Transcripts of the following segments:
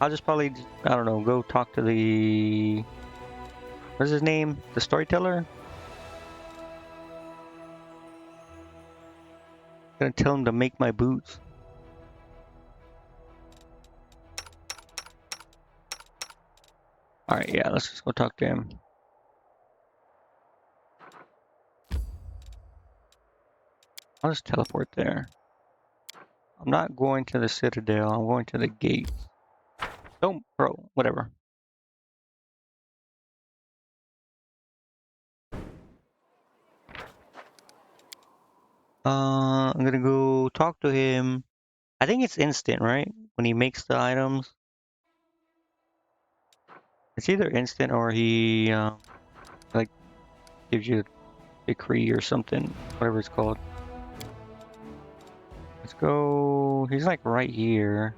I'll just probably, I don't know, go talk to the... What's his name? The storyteller? Gonna tell him to make my boots. Alright, yeah, let's just go talk to him. I'll just teleport there. I'm not going to the Citadel, I'm going to the gate. Oh, bro, whatever. I'm gonna go talk to him. I think it's instant, right? When he makes the items. It's either instant or he, like, gives you a decree or something, whatever it's called. Let's go... He's like right here.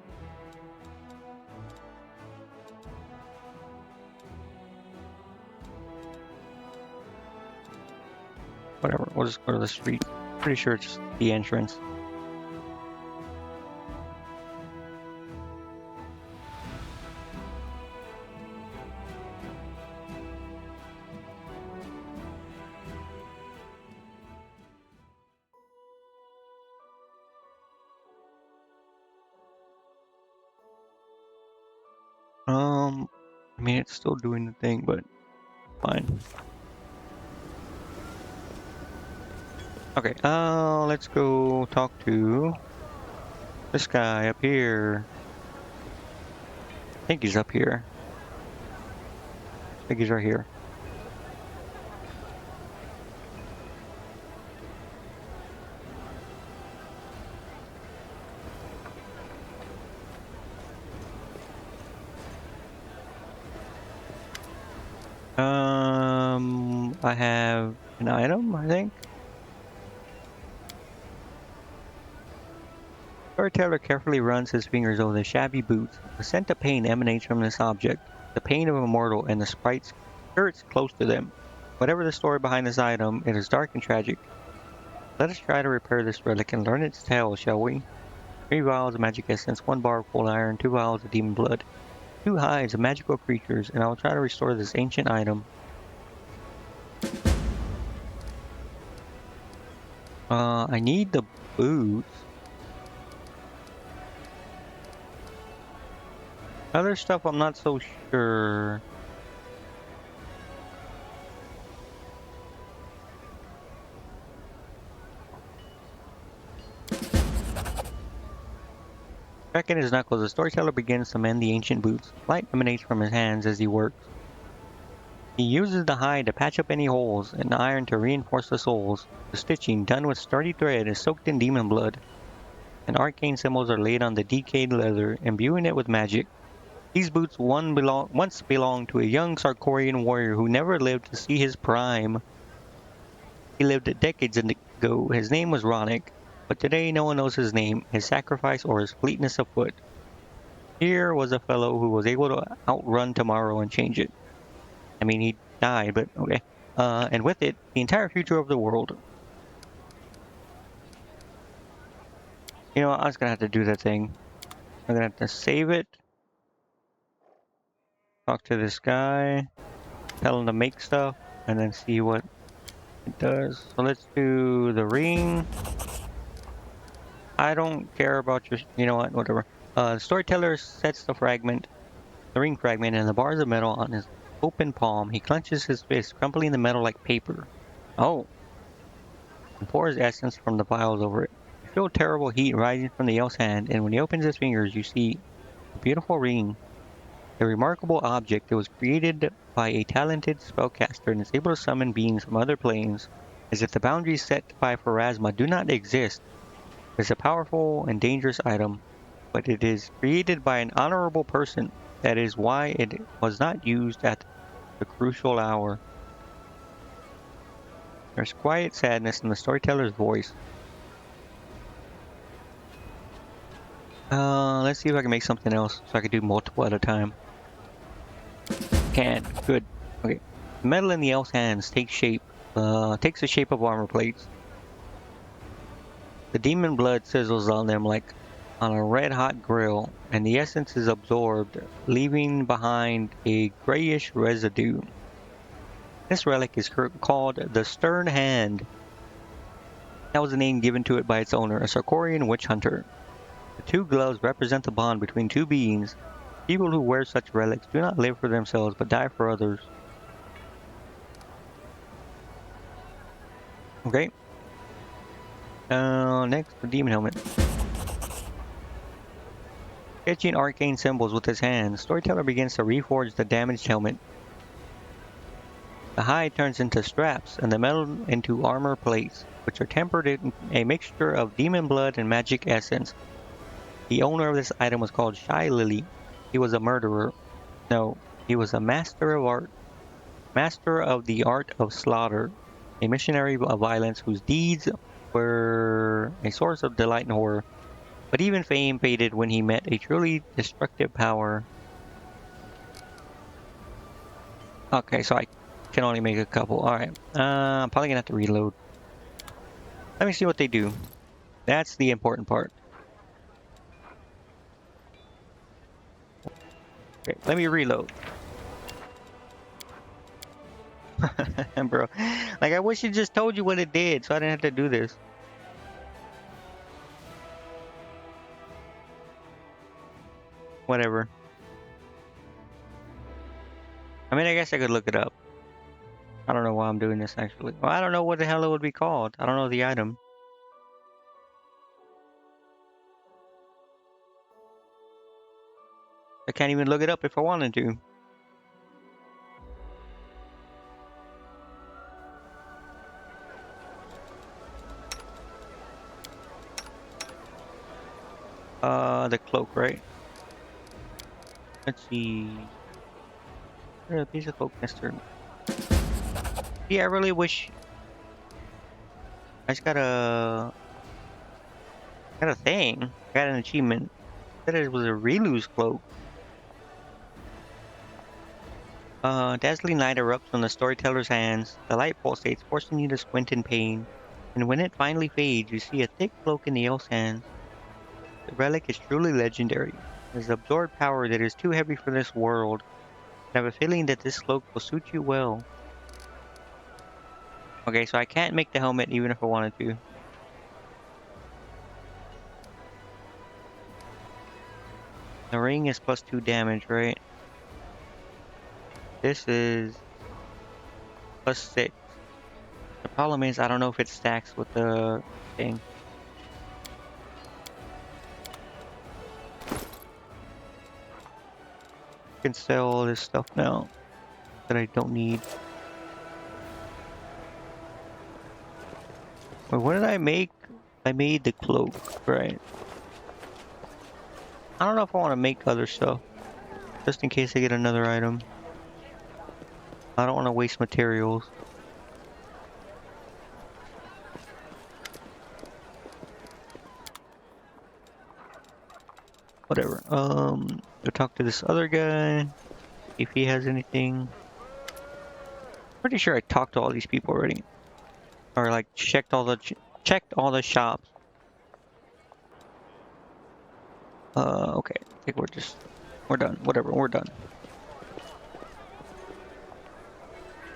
Whatever, we'll just go to the street. Pretty sure it's the entrance. I mean, it's still doing the thing, but fine. Okay, let's go talk to this guy up here. I think he's up here. I think he's right here. I have an item, I think. Storyteller carefully runs his fingers over the shabby boots. The scent of pain emanates from this object, the pain of a mortal, and the sprite's spirits close to them. Whatever the story behind this item, it is dark and tragic. Let us try to repair this relic and learn its tale, shall we? 3 vials of magic essence, 1 bar of cold iron, 2 vials of demon blood, 2 hides of magical creatures, and I will try to restore this ancient item. I need the boots. Other stuff I'm not so sure. Cracking his knuckles, the storyteller begins to mend the ancient boots. Light emanates from his hands as he works. He uses the hide to patch up any holes, and the iron to reinforce the soles. The stitching, done with sturdy thread, is soaked in demon blood, and arcane symbols are laid on the decayed leather, imbuing it with magic. These boots once belonged to a young Sarkorian warrior who never lived to see his prime. He lived decades ago. His name was Ronick, but today no one knows his name, his sacrifice, or his fleetness of foot. Here was a fellow who was able to outrun tomorrow and change it. I mean, he died, but okay. And with it, the entire future of the world. You know, I was gonna have to do that thing. I'm gonna have to save it. Talk to this guy. Tell him to make stuff, and then see what it does. So let's do the ring. I don't care about your... You know what? Whatever. The storyteller sets the ring fragment, and the bars of metal on his open palm. He clenches his fist, crumpling the metal like paper. Oh. And pours essence from the vials over it. You feel terrible heat rising from the elf's hand, and when he opens his fingers, you see a beautiful ring. A remarkable object that was created by a talented spellcaster and is able to summon beings from other planes, as if the boundaries set by Pharasma do not exist. It is a powerful and dangerous item, but it is created by an honorable person. That is why it was not used at the crucial hour. There's quiet sadness in the storyteller's voice. Let's see if I can make something else so I can do multiple at a time. Can. Good. Okay. The metal in the elf's hands takes the shape of armor plates. The demon blood sizzles on them like on a red-hot grill, and the essence is absorbed, leaving behind a grayish residue. This relic is called the Stern Hand. That was the name given to it by its owner, a Sarkorian witch hunter. The two gloves represent the bond between two beings. People who wear such relics do not live for themselves, but die for others. Okay. Next, the demon helmet. Sketching arcane symbols with his hands, storyteller begins to reforge the damaged helmet. The hide turns into straps, and the metal into armor plates, which are tempered in a mixture of demon blood and magic essence. The owner of this item was called Shy Lily. He was a murderer. No, he was a master of art. Master of the art of slaughter. A missionary of violence whose deeds were a source of delight and horror. But even fame faded when he met a truly destructive power. Okay, so I can only make a couple. Alright, I'm probably gonna have to reload. Let me see what they do. That's the important part. Okay, let me reload. Bro, like I wish it just told you what it did so I didn't have to do this. Whatever. I mean, I guess I could look it up. I don't know why I'm doing this actually. Well, I don't know what the hell it would be called. I don't know the item. I can't even look it up if I wanted to. The cloak, right? Let's see. A piece of cloak, Mister. Yeah, I really wish. I just got a thing. I got an achievement. Said it was a Relu's cloak. Dazzling light erupts from the storyteller's hands. The light pulsates, forcing you to squint in pain. And when it finally fades, you see a thick cloak in the elf's hands. The relic is truly legendary. It has absorbed power that is too heavy for this world. I have a feeling that this cloak will suit you well. Okay, so I can't make the helmet even if I wanted to. The ring is +2 damage, right? This is +6. The problem is I don't know if it stacks with the thing. I can sell all this stuff now that I don't need. Wait, what did I make? I made the cloak, right? I don't know if I want to make other stuff. Just in case I get another item. I don't want to waste materials. Whatever. Go talk to this other guy. If he has anything. Pretty sure I talked to all these people already. Or like checked all the shops. Okay. I think we're done. Whatever, we're done.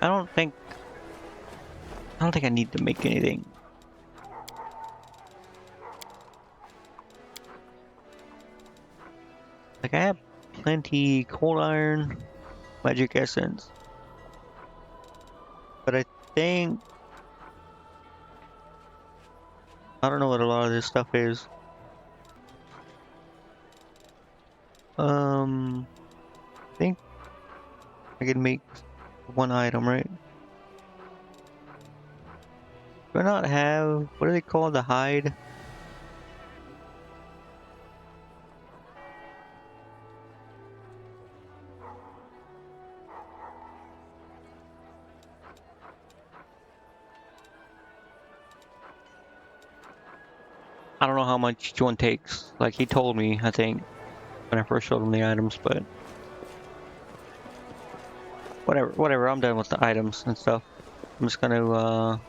I don't think I need to make anything. Like I have plenty cold iron, magic essence. But I think I don't know what a lot of this stuff is. I think I can make one item, right? Do I not have, what do they call the hide? I don't know how much each one takes. Like he told me, I think, when I first showed him the items, but whatever, I'm done with the items and stuff. I'm just gonna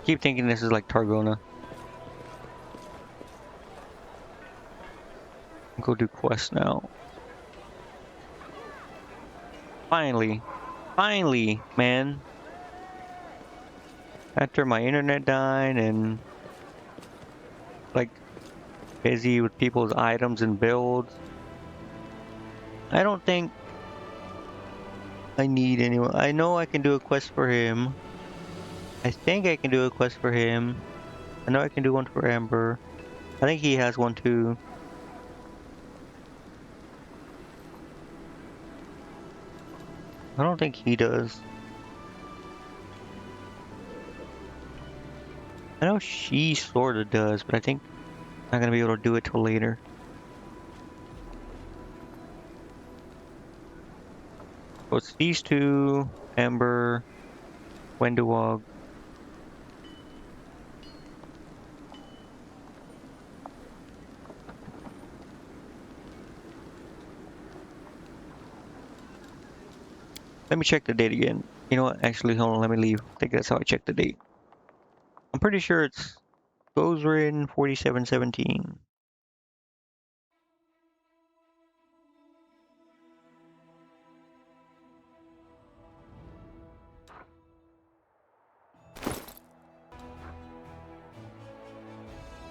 keep thinking this is like Targona. go do quests now. Finally. Finally, man. After my internet died and like busy with people's items and builds, I don't think I need anyone. I know I can do a quest for him. I think I can do a quest for him. I know I can do one for Amber. I think he has one too. I don't think he does. I know she sorta does, but I think I'm not gonna be able to do it till later. So it's these two, Amber, Wendewog. Let me check the date again. You know what? Actually, hold on. Let me leave. I think that's how I check the date. I'm pretty sure it's goes in 4717.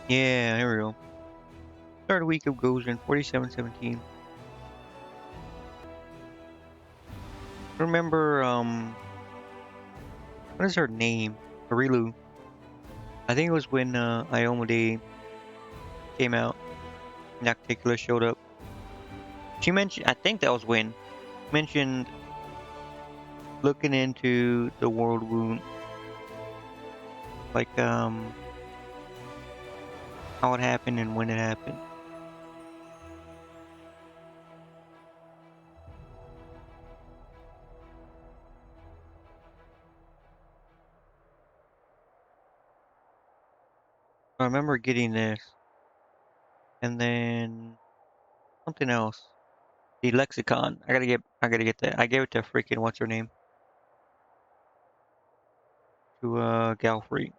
Yeah, here we go. Third week of goes in 4717. Remember, what is her name? Arilu. I think it was when Iomade came out. Nocticulus showed up. She mentioned, I think that was when, mentioned looking into the world wound. Like, how it happened and when it happened. I remember getting this. And then something else. The lexicon. I gotta get that. I gave it to freaking what's her name? To Galfrey.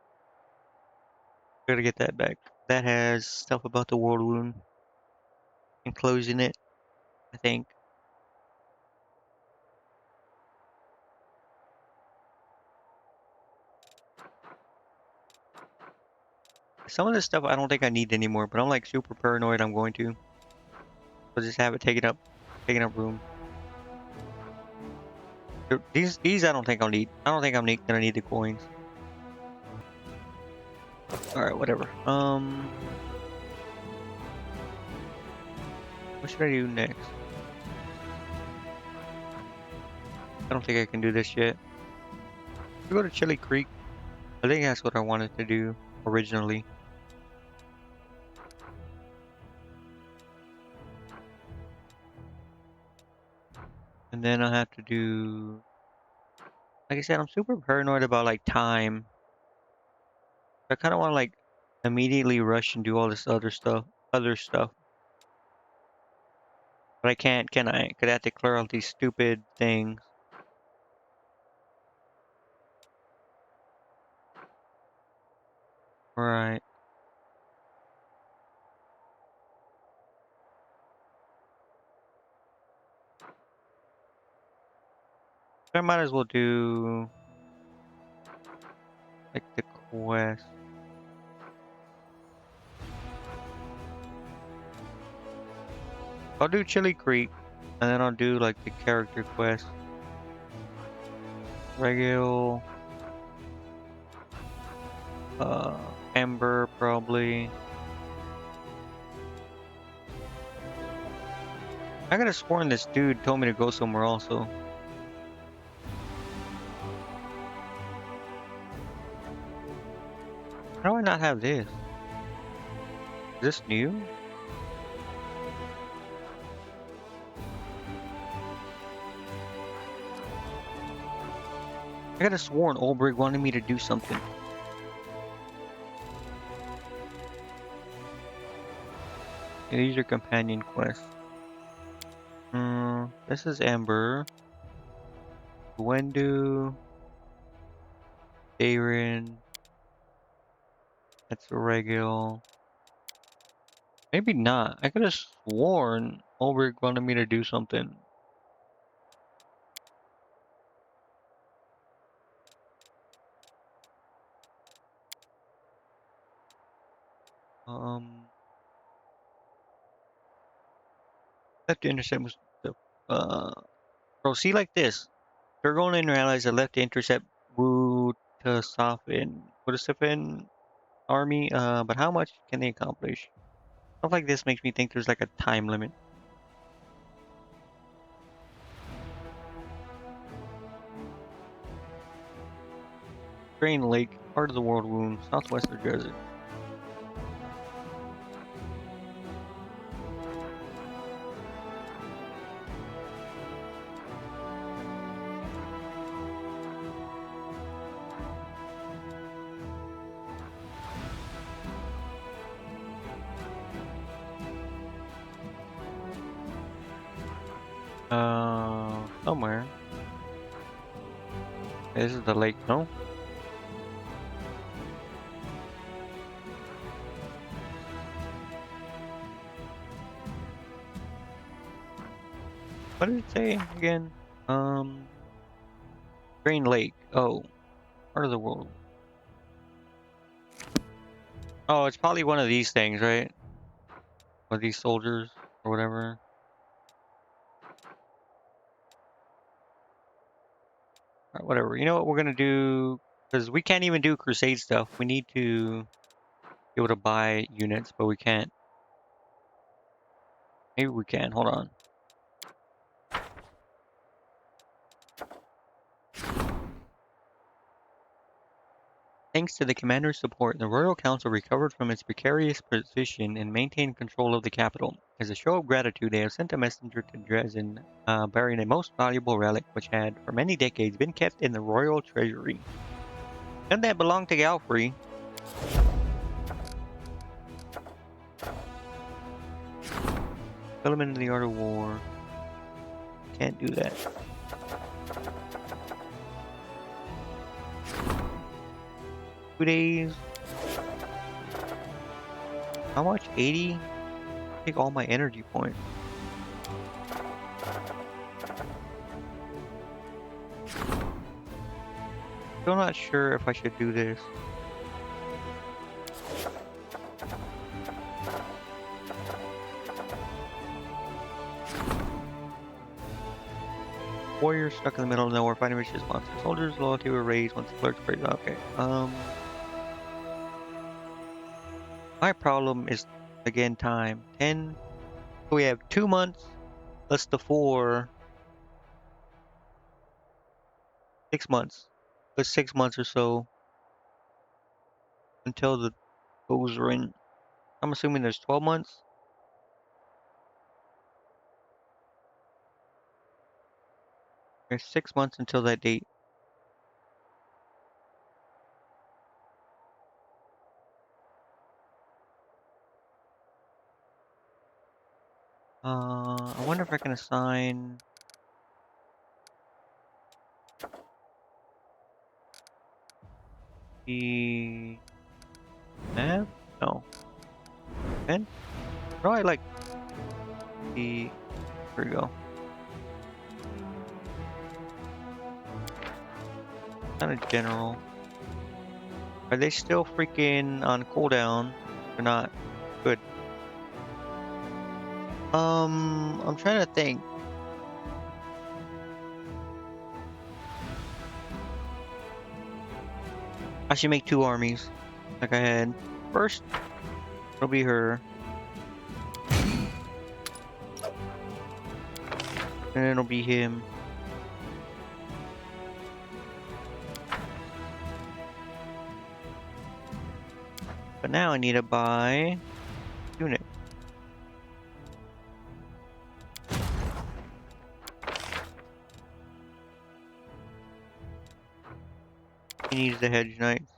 Gotta get that back. That has stuff about the world wound enclosing it, I think. Some of this stuff I don't think I need anymore, but I'm like super paranoid I'm going to. So just have it taking up room. These I don't think I'll need. I don't think gonna need the coins. Alright, whatever. What should I do next? I don't think I can do this yet. Should we go to Chili Creek? I think that's what I wanted to do originally. And then I'll have to do, like I said, I'm super paranoid about like time. I kind of want to like immediately rush and do all this other stuff. But I can't, can I? Cause I have to clear out these stupid things. Right. I might as well do like the quest. I'll do Chili Creek, and then I'll do like the character quest. Regill, Ember probably. I could have sworn this dude told me to go somewhere also. How do I not have this? Is this new? I could have sworn Olbrich wanted me to do something. Yeah, these are companion quests. This is Ember. Wendu. Darren. That's Regill. Maybe not. I could have sworn Ulrich wanted me to do something. Um, left to intercept was the bro. See like this. They're going in and realize I left to intercept Wutasifen army. But how much can they accomplish? Stuff like this makes me think there's like a time limit. Drain Lake, part of the World Wound, southwestern desert. Somewhere. This is the lake, no? What did it say again? Drain Lake. Oh, part of the world. Oh, it's probably one of these things, right? Or these soldiers, or whatever. Alright, whatever. You know what we're gonna do? Because we can't even do crusade stuff. We need to be able to buy units, but we can't. Maybe we can. Hold on. Thanks to the commander's support, the Royal Council recovered from its precarious position and maintained control of the capital. As a show of gratitude, they have sent a messenger to Dresden, bearing a most valuable relic which had, for many decades, been kept in the royal treasury. Doesn't that belong to Galfrey? Element in the art of war. Can't do that. 2 days. How much? 80? Take all my energy points. Still not sure if I should do this. Warriors stuck in the middle of nowhere fighting vicious monsters. Soldiers' loyalty were raised once the clerks praised. Okay. My problem is again time. 10. So we have 2 months plus the 4. 6 months. Plus 6 months or so until the goes are in. I'm assuming there's 12 months. There's 6 months until that date. I wonder if I can assign the map? No. Pen? No, I like the. Here we go. Kind of general. Are they still freaking on cooldown? Or not? Good. I'm trying to think. I should make 2 armies. Like I had. First, it'll be her. And then it'll be him. But now I need to buy unit. He needs the hedge knights.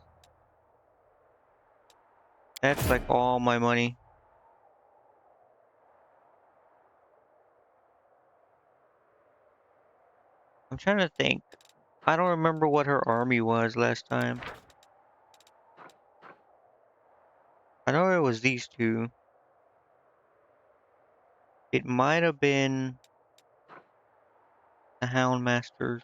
That's like all my money. I'm trying to think. I don't remember what her army was last time. I know it was these two. It might have been the Hound Masters.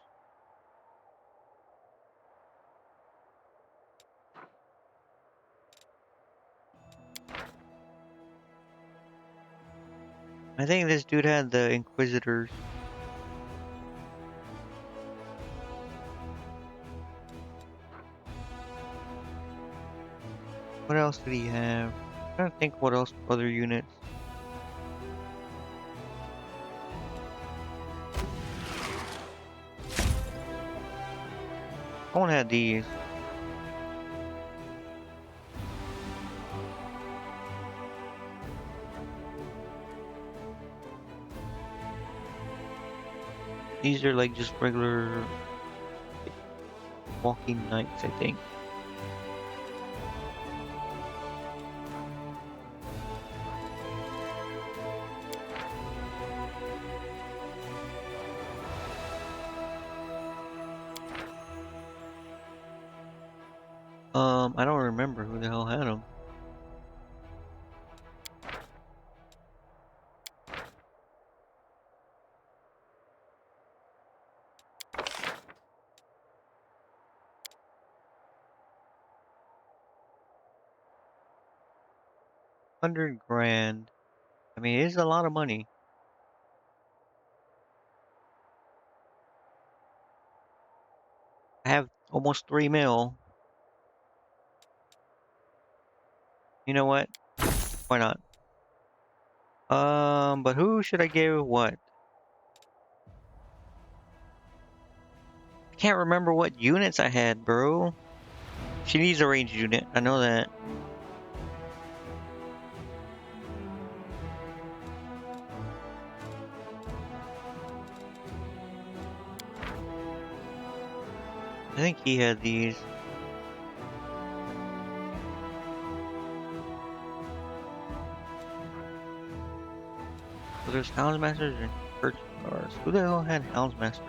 I think this dude had the Inquisitors. What else did he have? I don't think what else other units. Someone had these. These are like just regular walking knights, I think. I don't remember who the hell had them. $100 grand. I mean, it is a lot of money. I have almost 3 mil. You know what? Why not? But who should I give what? I can't remember what units I had, bro. She needs a ranged unit. I know that. I think he had these. So there's Houndsmasters and Church Guards. Who the hell had Houndsmasters?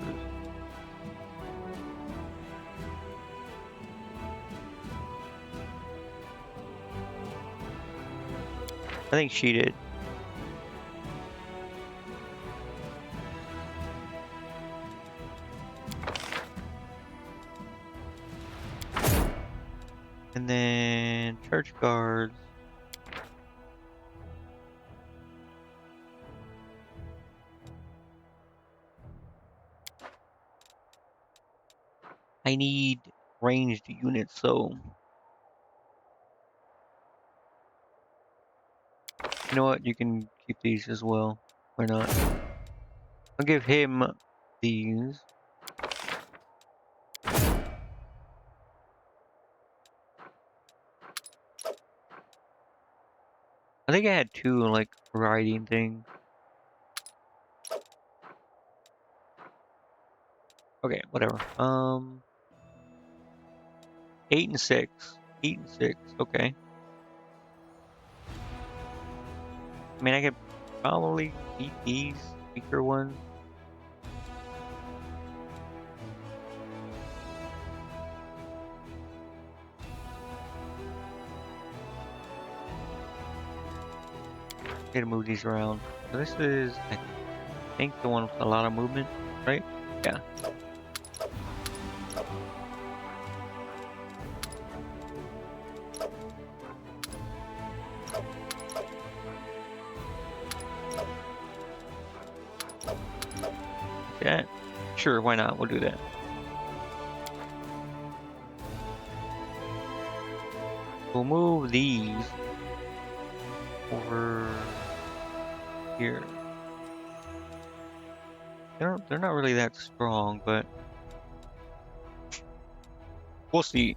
I think she did. And then Church Guards. I need ranged units, so you know what? You can keep these as well. Why not? I'll give him these. I think I had 2 like riding things. Okay, whatever. 8 and 6. 8 and 6. Okay. I mean, I could probably beat these weaker ones. Need to move these around. So this is, I think, the one with a lot of movement, right? Yeah. Yeah. Sure, why not? We'll do that. We'll move these over here. They're not really that strong, but we'll see.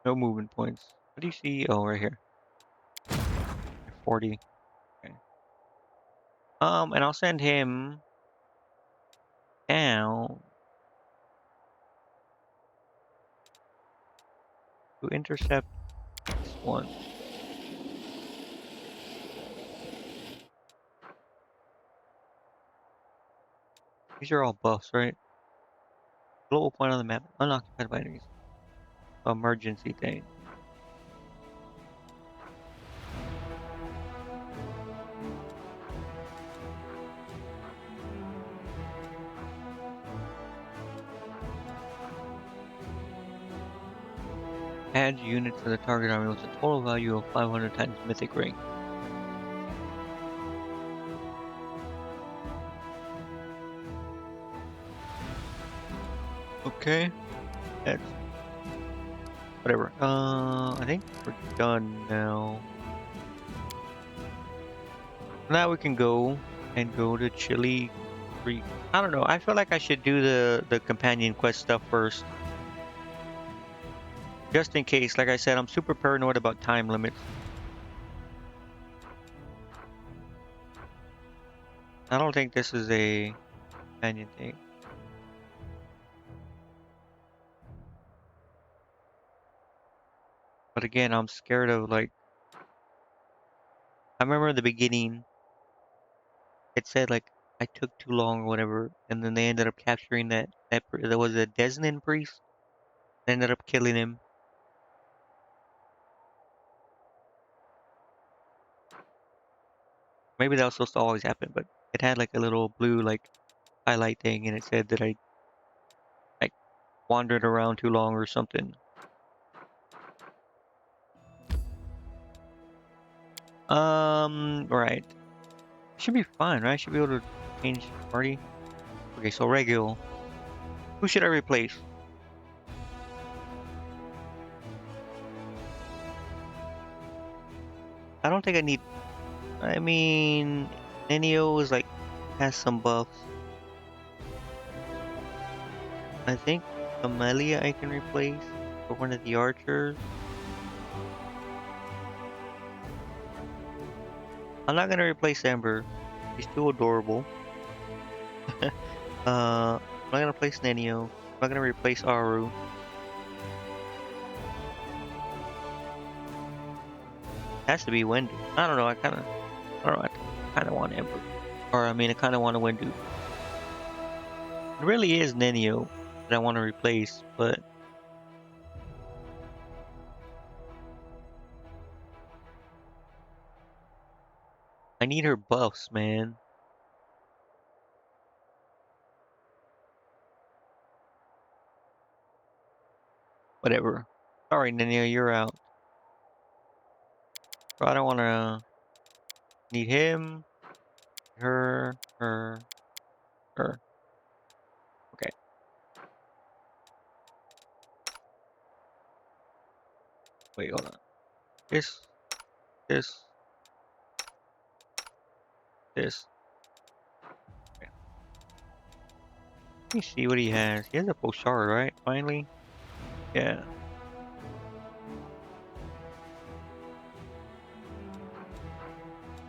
No movement points. What do you see? Oh, right here. 40. Okay. And I'll send him down to intercept this one. These are all buffs, right? Global point on the map, unoccupied by enemies. emergency thing. Add units to the target army with a total value of 500 times mythic rank. Okay, that's whatever. I think we're done now. Now we can go to Chili Creek. I don't know. I feel like I should do the companion quest stuff first, just in case. Like I said, I'm super paranoid about time limits. I don't think this is a companion thing. But again, I'm scared of like. I remember in the beginning, it said like I took too long or whatever, and then they ended up capturing there was a Desnan priest. They ended up killing him. Maybe that was supposed to always happen, but it had like a little blue like highlight thing, and it said that I like wandered around too long or something. Right. Should be fine, right? Should be able to change party. Okay, so Regill. Who should I replace? I don't think I need. I mean, Nenio is like has some buffs. I think Amelia I can replace for one of the archers. I'm not gonna replace Ember. She's too adorable. I'm not gonna replace Nenio. I'm not gonna replace Aru. Has to be Wendu. I don't know. I don't know. I kind of want Ember, or I mean, I kind of want a Wendu. It really is Nenio that I want to replace, but I need her buffs, man. Whatever. Sorry, Nenio, you're out. So I don't want to need him, her. Okay. Wait, hold on. This, this, this. Okay. Let me see what he has. He has a Poshard, right? Finally? Yeah.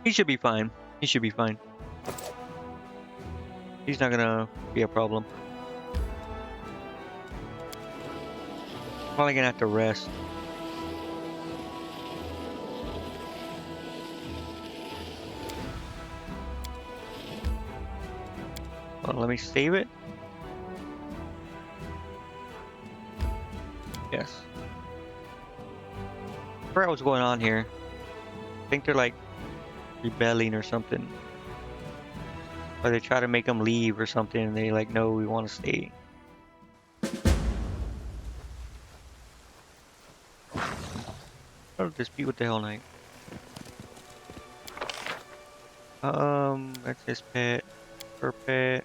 He should be fine. He should be fine. He's not gonna be a problem. Probably gonna have to rest. Hold on, let me save it. Yes. I forgot what's going on here. I think they're like rebelling or something. Or they try to make them leave or something and they like, no, we want to stay. Oh, dispute with the Hell Knight. That's his pet. Her pet.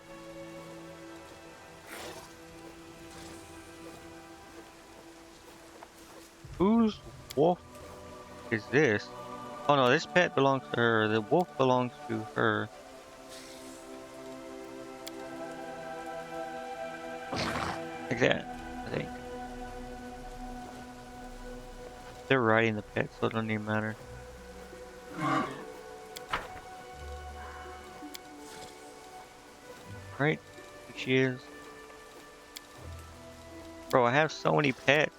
Whose wolf is this? Oh no, this pet belongs to her. The wolf belongs to her. Like that, I think. They're riding the pet, so it doesn't even matter. Right? She is. Bro, I have so many pets.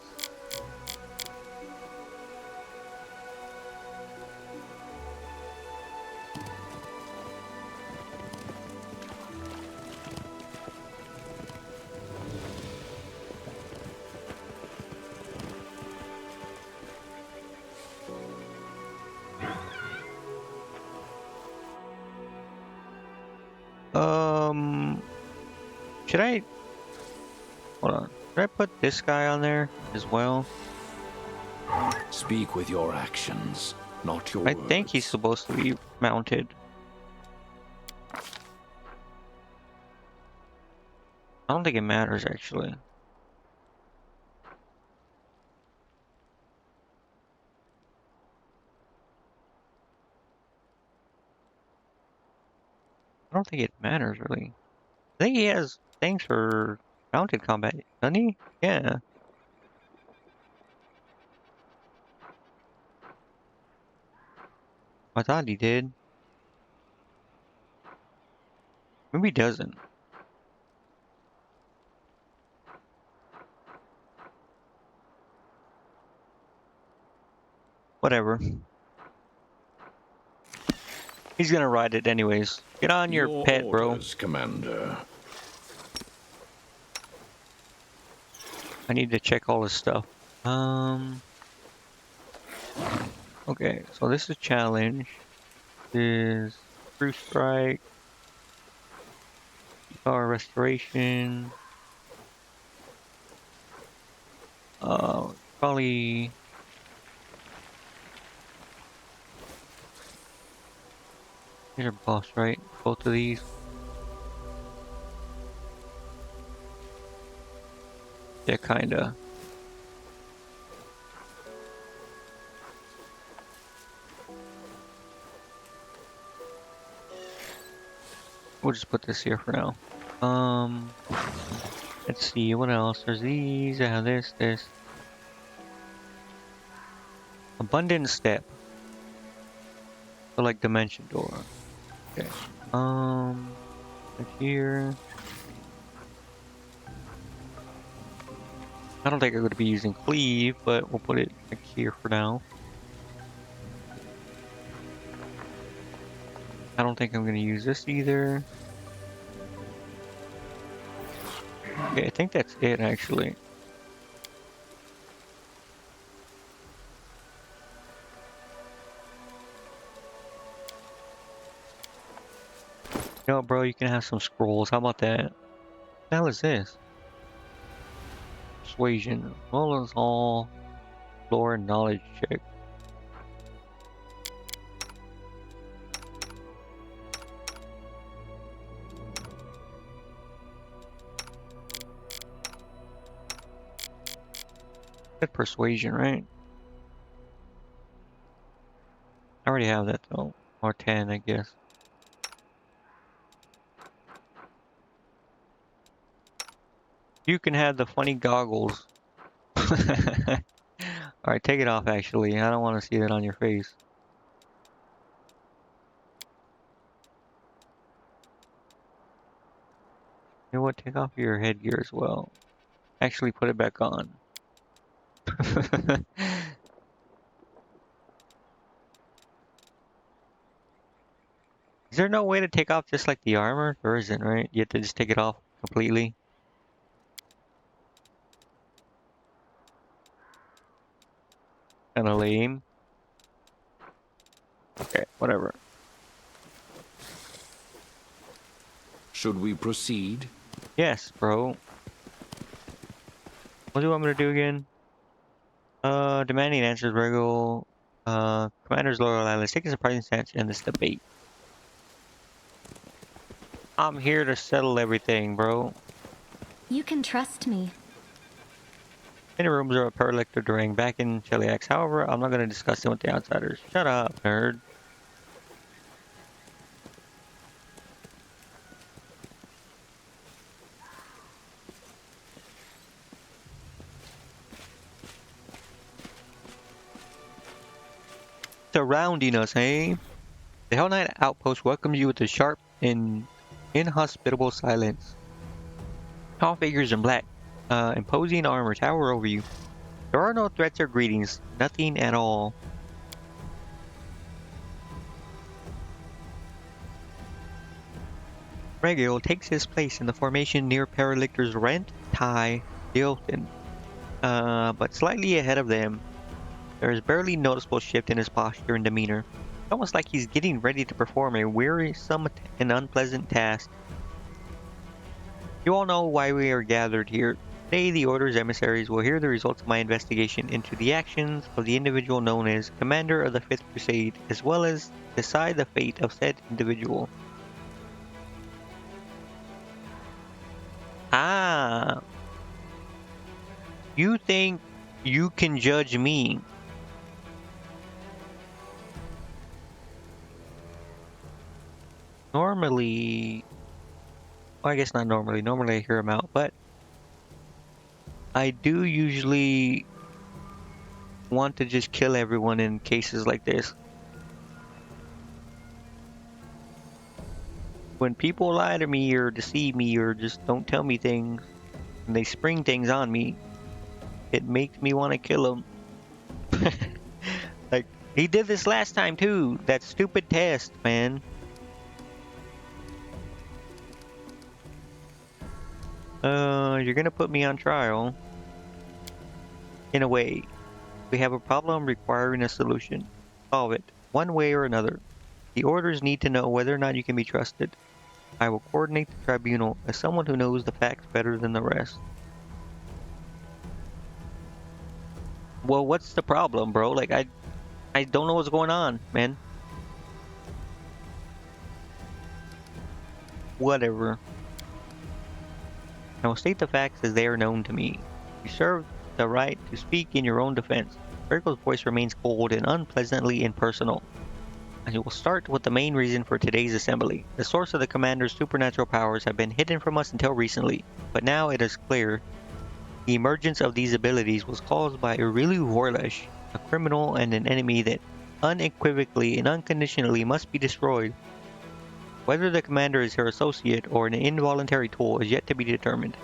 Should I... Hold on. Should I put this guy on there as well? Speak with your actions, not your I words. think he's supposed to be mounted. I don't think it matters, actually. I don't think it matters, really. I think he has things for mounted combat, doesn't he? Yeah. I thought he did. Maybe he doesn't. Whatever. He's gonna ride it anyways. Get on your pet, bro. Commander. I need to check all this stuff. Okay, so this is challenge. This is True Strike. Power Restoration. Probably... These are boss, right? Both of these. Yeah, kinda. We'll just put this here for now. Let's see, what else? There's these, I have this. Abundant Step. So like Dimension Door. Okay. Right here. I don't think I'm going to be using Cleave, but we'll put it like here for now. I don't think I'm going to use this either. Okay, I think that's it actually. No, bro, you can have some scrolls. How about that? What the hell is this? Persuasion. Well, it's all lore and knowledge check. Good persuasion, right? I already have that though. Or 10, I guess. You can have the funny goggles. Alright, take it off actually. I don't want to see that on your face. You know what? Take off your headgear as well. Actually, put it back on. Is there no way to take off just like the armor? There isn't, right? You have to just take it off completely. Kinda lame. Okay, whatever. Should we proceed? Yes, bro. What do you want me to do again? Demanding answers, Regill. Commander's Loyal Allies taking a surprising stance in this debate. I'm here to settle everything, bro. You can trust me. Many rooms are a Paralector Durang back in Cheliax. However, I'm not going to discuss it with the outsiders. Shut up, nerd. Surrounding us, eh? The Hell Knight outpost welcomes you with a sharp and inhospitable silence. Tall figures in black, imposing armor tower over you. There are no threats or greetings, nothing at all. Regill takes his place in the formation near Paralictor's Rent, Tie, Dilton. But slightly ahead of them, there is barely noticeable shift in his posture and demeanor. It's almost like he's getting ready to perform a wearisome and unpleasant task. You all know why we are gathered here. Today, the Order's emissaries will hear the results of my investigation into the actions of the individual known as Commander of the Fifth Crusade, as well as decide the fate of said individual. Ah, you think you can judge me? Normally, well, I guess not normally. Normally I hear him out, but I do usually want to just kill everyone in cases like this. When people lie to me or deceive me or just don't tell me things and they spring things on me, it makes me want to kill them. Like, he did this last time too. That stupid test, man. You're gonna put me on trial. In a way, we have a problem requiring a solution. Solve it, one way or another. The orders need to know whether or not you can be trusted. I will coordinate the tribunal as someone who knows the facts better than the rest. Well, what's the problem, bro? Like, I don't know what's going on, man. Whatever. I will state the facts as they are known to me. You serve the right to speak in your own defense. Virgil's voice remains cold and unpleasantly impersonal. I will start with the main reason for today's assembly. The source of the commander's supernatural powers have been hidden from us until recently, but now it is clear the emergence of these abilities was caused by Regill, a criminal and an enemy that unequivocally and unconditionally must be destroyed. Whether the commander is her associate or an involuntary tool is yet to be determined.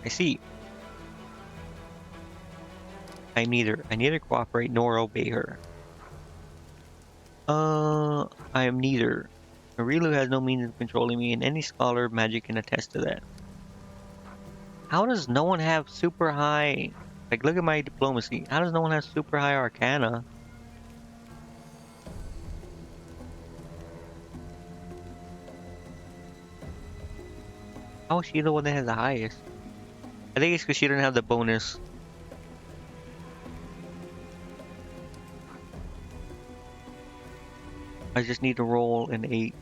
I see. I neither cooperate nor obey her. I am neither. Regill has no means of controlling me, and any scholar of magic can attest to that. How does no one have super high... Like, look at my diplomacy. How does no one have super high arcana? How is she the one that has the highest? I think it's because she didn't have the bonus. I just need to roll an 8.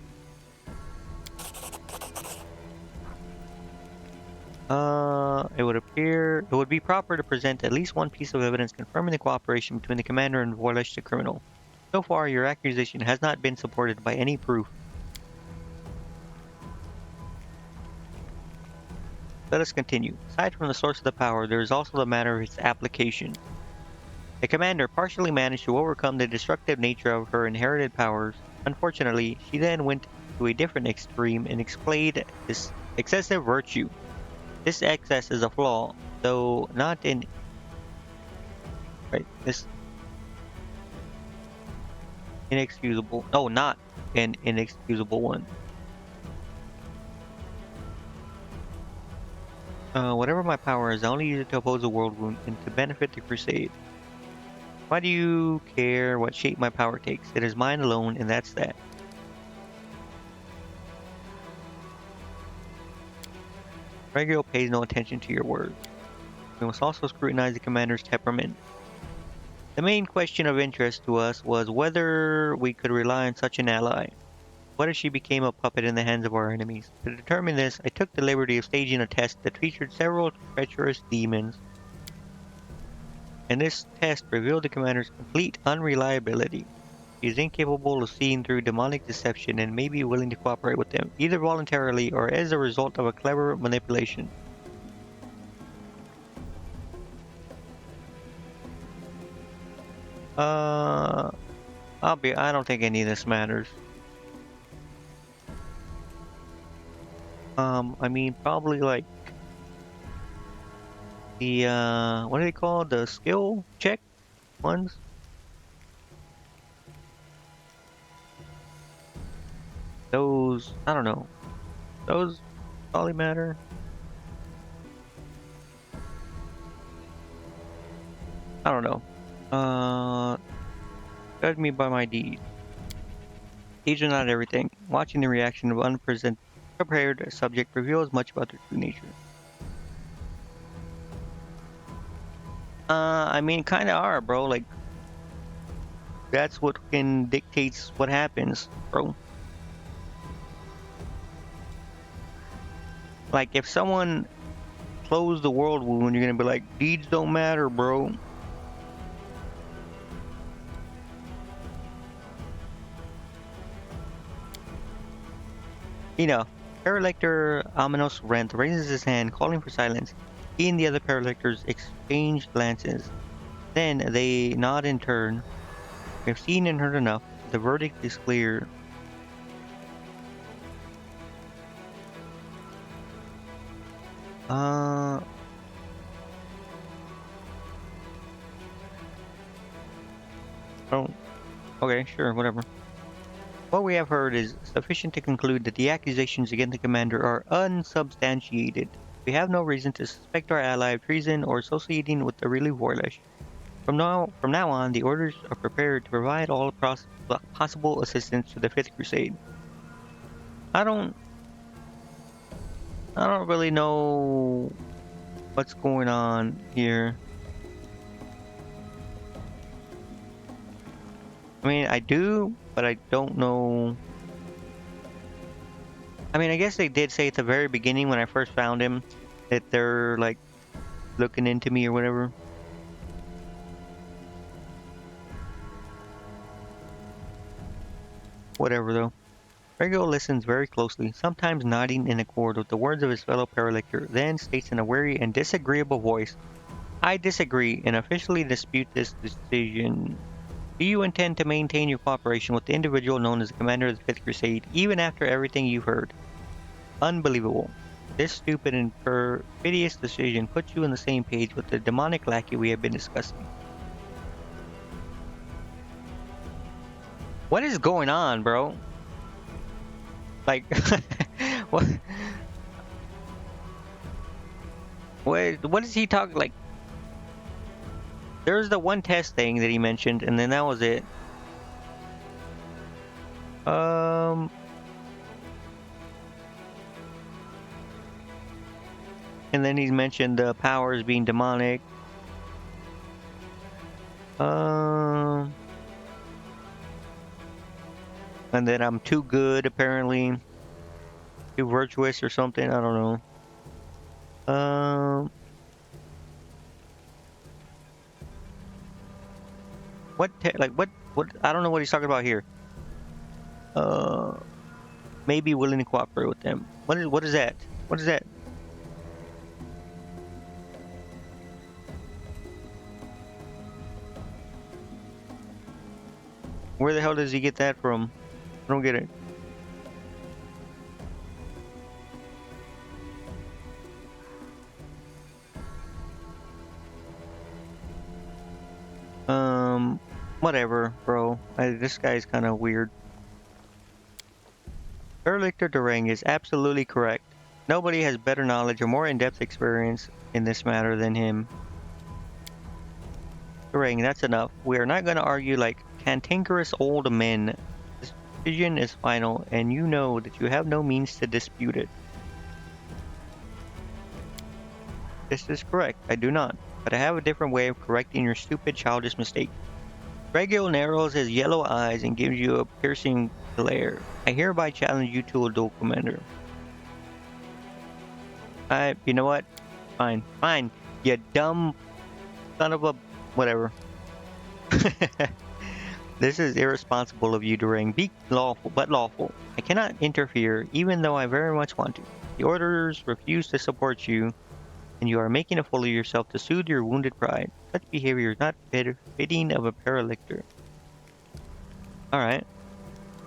It would be proper to present at least one piece of evidence confirming the cooperation between the commander and Vorlesh the criminal. So far, your accusation has not been supported by any proof. Let us continue. Aside from the source of the power, there is also the matter of its application. The commander partially managed to overcome the destructive nature of her inherited powers. Unfortunately, she then went to a different extreme and displayed this excessive virtue. This excess is a flaw, though not in... Right, this... Inexcusable. No, not an inexcusable one. Whatever my power is, I only use it to oppose the world wound and to benefit the crusade. Why do you care what shape my power takes? It is mine alone, and that's that. Regill pays no attention to your words. We must also scrutinize the commander's temperament. The main question of interest to us was whether we could rely on such an ally. What if she became a puppet in the hands of our enemies? To determine this, I took the liberty of staging a test that featured several treacherous demons. And this test revealed the commander's complete unreliability. He is incapable of seeing through demonic deception and may be willing to cooperate with them, either voluntarily or as a result of a clever manipulation. I don't think any of this matters. I mean, probably like the, what are they called? The skill check ones? Those, I don't know. Those probably matter. I don't know. Judge me by my deed. These are not everything. Watching the reaction of unprepared subject reveals much about their true nature. I mean, kind of are, bro. Like, that's what can dictates what happens, bro. Like, if someone closed the world wound, you're gonna be like, deeds don't matter, bro. Enough. Paralector Ominous Rent raises his hand, calling for silence. He and the other Paralectors exchange glances. Then they nod in turn. We've seen and heard enough. The verdict is clear. Oh. Okay, sure, whatever. What we have heard is sufficient to conclude that the accusations against the commander are unsubstantiated. We have no reason to suspect our ally of treason or associating with the really Warlish. From now on, the orders are prepared to provide all possible assistance to the Fifth Crusade. I don't really know what's going on here. I mean, I do, but I don't know. I mean, I guess they did say at the very beginning when I first found him that they're like looking into me or whatever. Whatever though. Regill listens very closely, sometimes nodding in accord with the words of his fellow Paralector, then states in a wary and disagreeable voice, I disagree and officially dispute this decision. Do you intend to maintain your cooperation with the individual known as the Commander of the Fifth Crusade, even after everything you've heard? Unbelievable. This stupid and perfidious decision puts you on the same page with the demonic lackey we have been discussing. What is going on, bro? Like, what? What is he talking like? There's the one test thing that he mentioned, and then that was it. And then he's mentioned the powers being demonic. And then I'm too good, apparently. Too virtuous or something, I don't know. What, I don't know what he's talking about here. Maybe willing to cooperate with them. What is that? What is that? Where the hell does he get that from? I don't get it. Whatever, bro. This guy's kind of weird. Erlichter Durang is absolutely correct. Nobody has better knowledge or more in-depth experience in this matter than him. Durang, that's enough. We are not going to argue like cantankerous old men. This decision is final, and you know that you have no means to dispute it. This is correct. I do not. But I have a different way of correcting your stupid childish mistake. Regill narrows his yellow eyes and gives you a piercing glare. I hereby challenge you to a duel, Commander. You know what? Fine. Fine. You dumb son of a... whatever. This is irresponsible of you, Durang. Be lawful, but lawful. I cannot interfere, even though I very much want to. The orders refuse to support you, and you are making a fool of yourself to soothe your wounded pride. Such behavior is not fitting of a Paralector. Alright.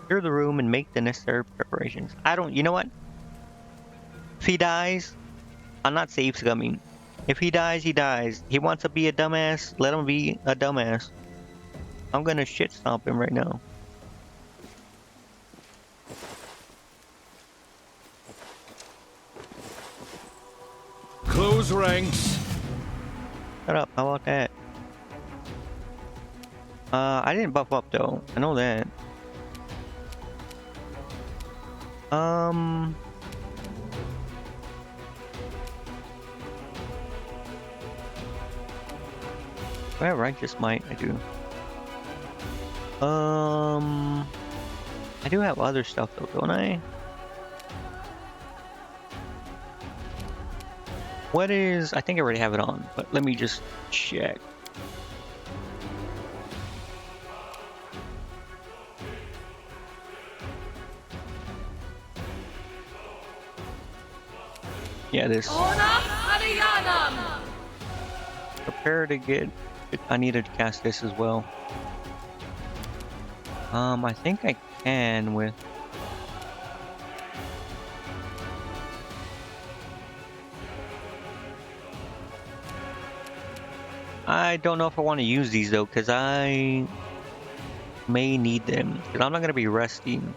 Clear the room and make the necessary preparations. You know what? If he dies, I'm not safe scumming. If he dies, he dies. He wants to be a dumbass, let him be a dumbass. I'm gonna shit stomp him right now. Close ranks. Shut up, how about that? I didn't buff up though, I know that. Um. I have righteous might. I do. I do have other stuff though, don't I? What is? I think I already have it on, but let me just check. Yeah, this. Prepare to get. I need to cast this as well. I think I can with. I don't know if I want to use these though, because I may need them. Because I'm not going to be resting.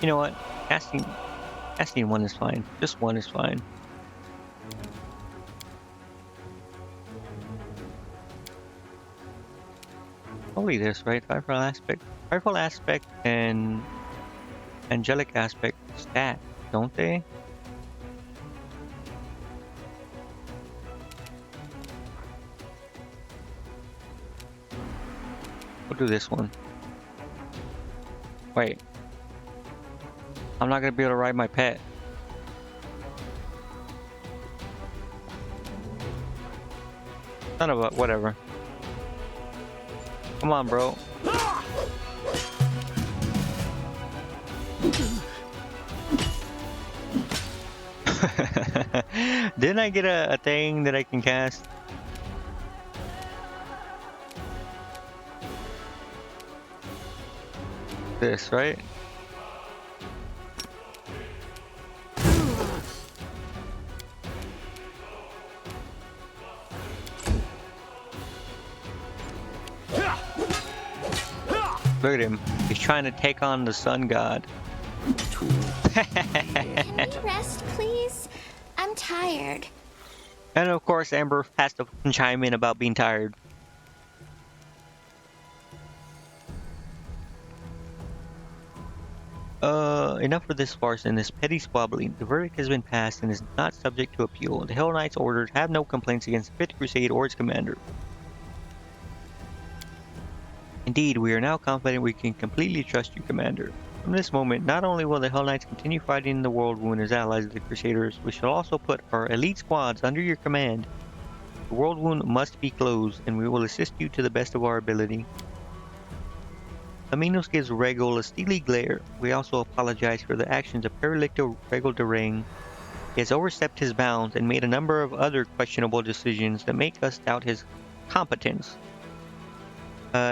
You know what? Casting one is fine. Just one is fine. Probably this, right? Firefall aspect, and angelic aspect stat, don't they? We'll do this one. Wait. I'm not gonna be able to ride my pet. Son of a whatever. Come on, bro. Didn't I get a thing that I can cast? This, right? Look at him. He's trying to take on the sun god. Can we rest, please? I'm tired. And of course, Amber has to chime in about being tired. Enough of this farce and this petty squabbling. The verdict has been passed and is not subject to appeal. The Hell Knight's orders have no complaints against the 5th Crusade or its commander. Indeed, we are now confident we can completely trust you, Commander. From this moment, not only will the Hell Knights continue fighting the World Wound as allies of the Crusaders, we shall also put our elite squads under your command. The World Wound must be closed, and we will assist you to the best of our ability. Aminos gives Regill a steely glare. We also apologize for the actions of Perilicto Regill Durang. He has overstepped his bounds and made a number of other questionable decisions that make us doubt his competence.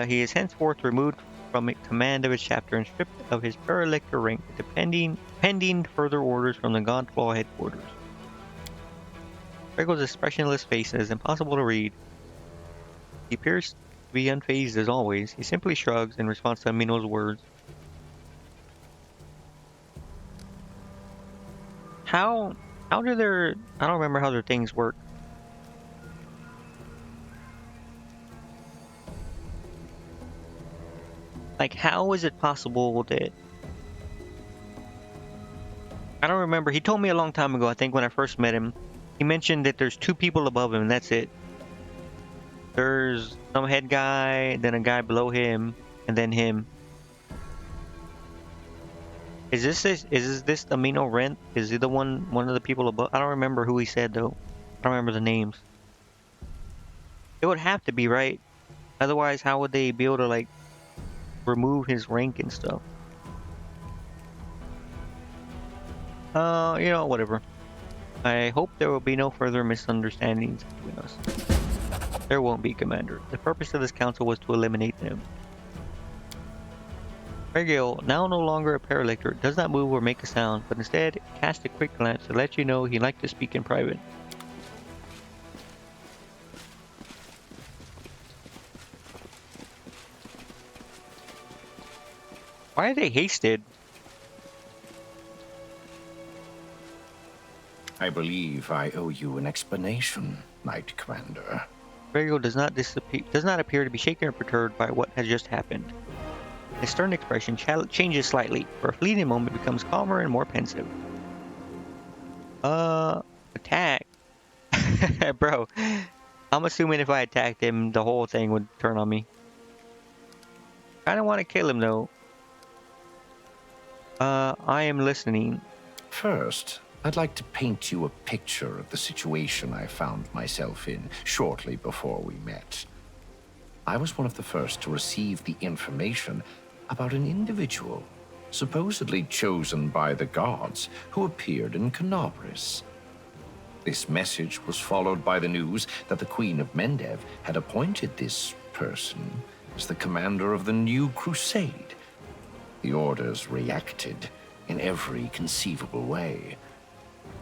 He is henceforth removed from command of his chapter and stripped of his Perilictor rank, pending further orders from the Godclaw headquarters. Regill's expressionless face is impossible to read. He appears to be unfazed as always. He simply shrugs in response to Amino's words. How do their... I don't remember how their things work. Like, how is it possible that... I don't remember. He told me a long time ago, I think when I first met him, he mentioned that there's 2 people above him and that's it. There's some head guy, then a guy below him, and then him. Is this Amino Rent? Is he the one of the people above? I don't remember who he said though. I don't remember the names. It would have to be, right? Otherwise, how would they be able to like remove his rank and stuff? You know, whatever. I hope there will be no further misunderstandings between us. There won't be, Commander. The purpose of this council was to eliminate them. Regill, now no longer a Perilictor, does not move or make a sound, but instead cast a quick glance to let you know he liked to speak in private. Why are they hasted? I believe I owe you an explanation, Knight Commander. Regill does not appear to be shaken or perturbed by what has just happened. His stern expression changes slightly. For a fleeting moment, becomes calmer and more pensive. Attack, bro. I'm assuming if I attacked him, the whole thing would turn on me. I don't want to kill him though. I am listening. First, I'd like to paint you a picture of the situation I found myself in shortly before we met. I was one of the first to receive the information about an individual, supposedly chosen by the gods, who appeared in Canobris. This message was followed by the news that the Queen of Mendev had appointed this person as the commander of the new crusade. The orders reacted in every conceivable way.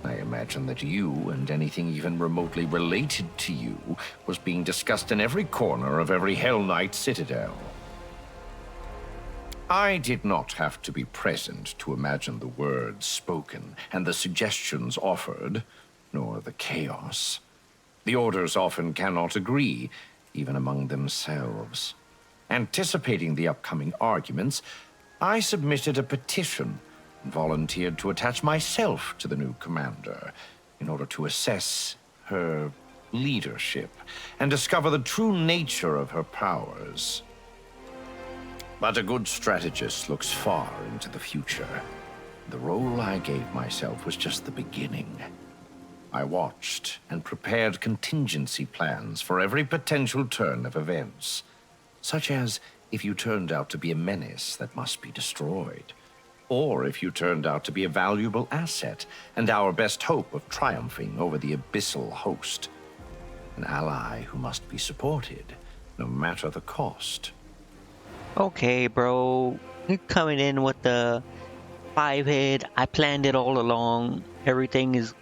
I imagine that you and anything even remotely related to you was being discussed in every corner of every Hell Knight citadel. I did not have to be present to imagine the words spoken and the suggestions offered, nor the chaos. The orders often cannot agree, even among themselves. Anticipating the upcoming arguments, I submitted a petition and volunteered to attach myself to the new commander in order to assess her leadership and discover the true nature of her powers. But a good strategist looks far into the future. The role I gave myself was just the beginning. I watched and prepared contingency plans for every potential turn of events, such as if you turned out to be a menace that must be destroyed, or if you turned out to be a valuable asset and our best hope of triumphing over the abyssal host, an ally who must be supported, no matter the cost. Okay, bro. You're coming in with the 5-head. I planned it all along. Everything is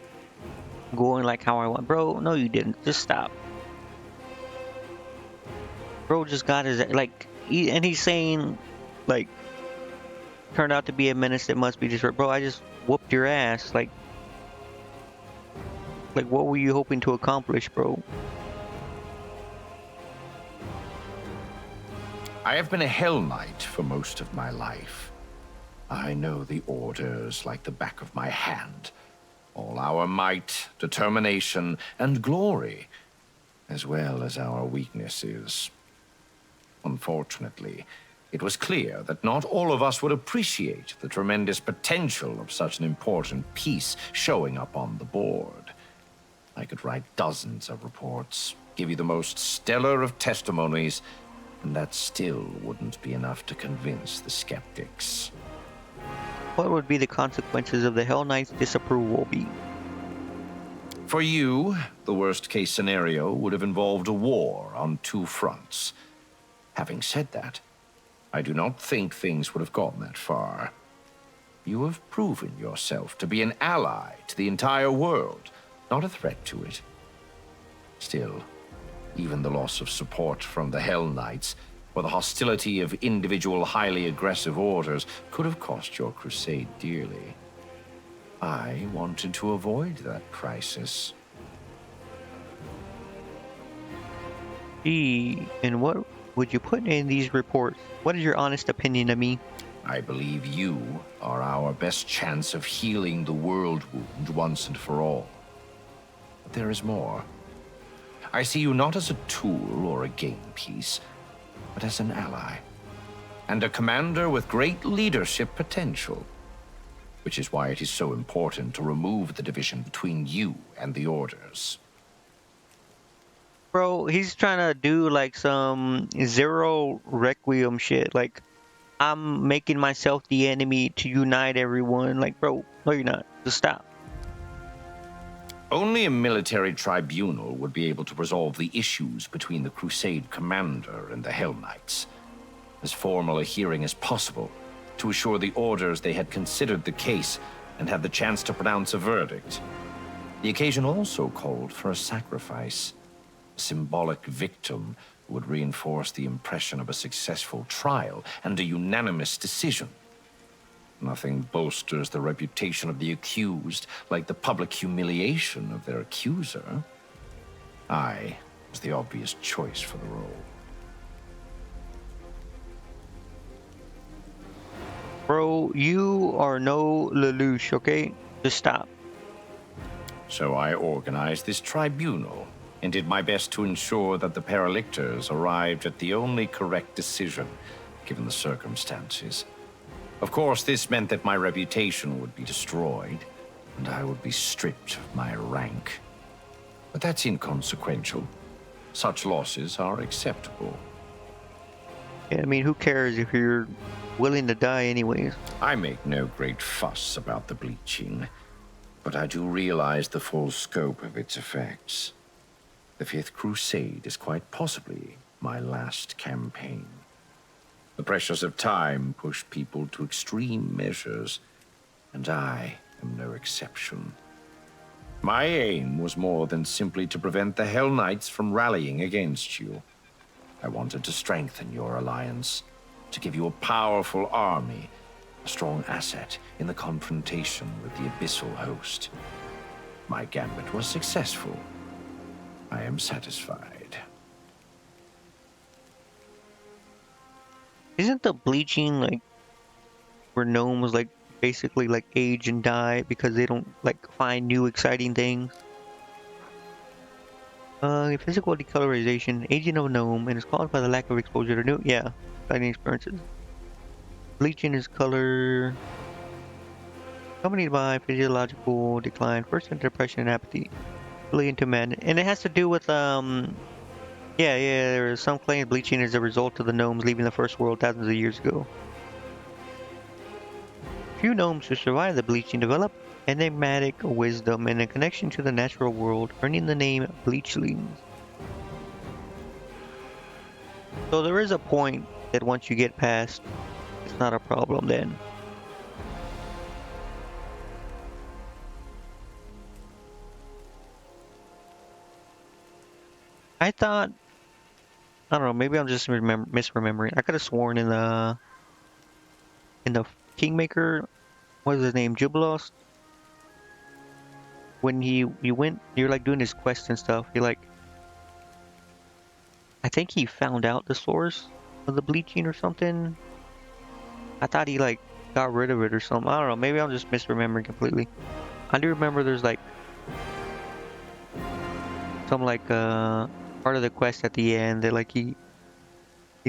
going like how I want. Bro, no you didn't. Just stop. Bro just got his, like, and he's saying, like, turned out to be a menace that must be destroyed. Bro, I just whooped your ass. Like, what were you hoping to accomplish, bro? I have been a Hell Knight for most of my life. I know the orders like the back of my hand. All our might, determination, and glory, as well as our weaknesses. Unfortunately, it was clear that not all of us would appreciate the tremendous potential of such an important piece showing up on the board. I could write dozens of reports, give you the most stellar of testimonies, and that still wouldn't be enough to convince the skeptics. What would be the consequences of the Hell Knight's disapproval be? For you, the worst-case scenario would have involved a war on two fronts. Having said that, I do not think things would have gotten that far. You have proven yourself to be an ally to the entire world, not a threat to it. Still, even the loss of support from the Hell Knights or the hostility of individual highly aggressive orders could have cost your crusade dearly. I wanted to avoid that crisis. Gee, and what would you put in these reports? What is your honest opinion of me? I believe you are our best chance of healing the world wound once and for all. But there is more. I see you not as a tool or a game piece, but as an ally, and a commander with great leadership potential, which is why it is so important to remove the division between you and the orders. Bro, he's trying to do like some Zero Requiem shit. Like, I'm making myself the enemy to unite everyone. Like, bro, no you're not. Just stop. Only a military tribunal would be able to resolve the issues between the Crusade commander and the Hell Knights. As formal a hearing as possible, to assure the orders they had considered the case and had the chance to pronounce a verdict. The occasion also called for a sacrifice, a symbolic victim who would reinforce the impression of a successful trial and a unanimous decision. Nothing bolsters the reputation of the accused like the public humiliation of their accuser. I was the obvious choice for the role. Bro, you are no Lelouch, okay? Just stop. So I organized this tribunal and did my best to ensure that the Paralictors arrived at the only correct decision, given the circumstances. Of course, this meant that my reputation would be destroyed, and I would be stripped of my rank. But that's inconsequential. Such losses are acceptable. Yeah, I mean, who cares if you're willing to die anyways? I make no great fuss about the bleaching, but I do realize the full scope of its effects. The Fifth Crusade is quite possibly my last campaign. The pressures of time push people to extreme measures, and I am no exception. My aim was more than simply to prevent the Hell Knights from rallying against you. I wanted to strengthen your alliance, to give you a powerful army, a strong asset in the confrontation with the Abyssal host. My gambit was successful. I am satisfied. Isn't the bleaching like where gnomes like basically like age and die because they don't like find new exciting things? Physical decolorization, aging of a gnome, and is caused by the lack of exposure to new, exciting experiences. Bleaching is color accompanied by physiological decline, first into depression and apathy, really into madness, and it has to do with there is some claim bleaching is a result of the gnomes leaving the first world thousands of years ago. Few gnomes who survive the bleaching develop enigmatic wisdom and a connection to the natural world, earning the name bleachlings. So there is a point that once you get past, it's not a problem then. I thought, I don't know, maybe I'm just misremembering. I could have sworn in the Kingmaker, what is his name, Jubilos? When you went, you're like doing his quest and stuff. He like, I think he found out the source of the bleaching or something. I thought he like got rid of it or something. I don't know. Maybe I'm just misremembering completely. I do remember there's like some like part of the quest at the end that like he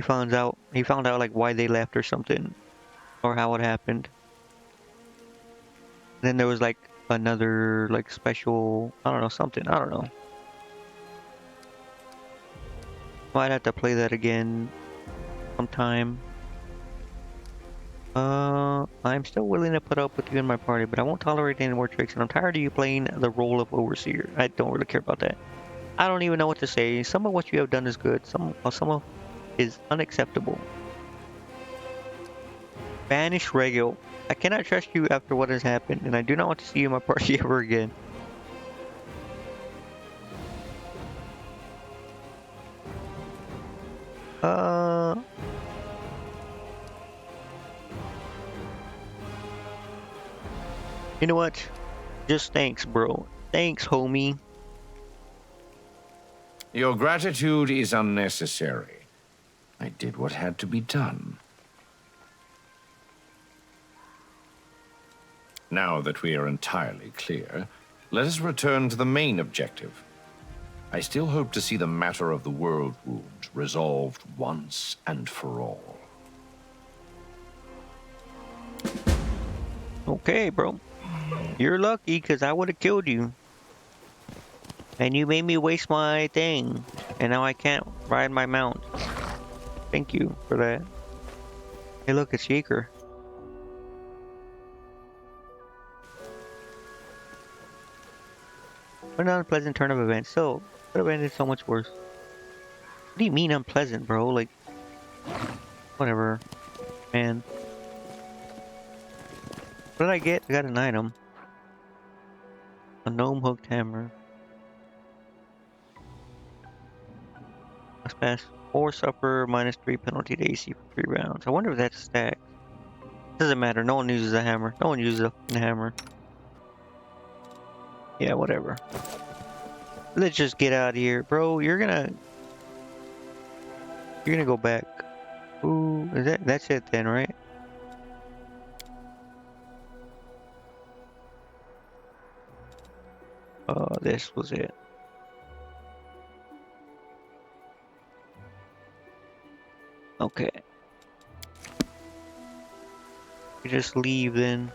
found out like why they left or something, or how it happened. And then there was like another like special, I don't know, something, I don't know. Might have to play that again sometime. I'm still willing to put up with you in my party, but I won't tolerate any more tricks, and I'm tired of you playing the role of overseer. I don't really care about that. I don't even know what to say. Some of what you have done is good, some of is unacceptable. Banish Regill. I cannot trust you after what has happened, and I do not want to see you in my party ever again. You know what? Just thanks, bro. Thanks, homie. Your gratitude is unnecessary. I did what had to be done. Now that we are entirely clear, let us return to the main objective. I still hope to see the matter of the world wound resolved once and for all. Okay, bro. You're lucky, because I would have killed you. And you made me waste my thing. And now I can't ride my mount. Thank you for that. Hey, look, it's Yeager. What an unpleasant turn of events. So, could have ended so much worse. What do you mean unpleasant, bro? Like, whatever. Man. What did I get? I got an item. A gnome hooked hammer. Must pass 4 suffer -3 penalty to AC for 3 rounds. I wonder if that's stacked. Doesn't matter. No one uses a hammer. No one uses a fucking hammer. Yeah, whatever. Let's just get out of here, bro. You're gonna go back. Ooh, that's it then, right? This was it. Okay. We just leave then.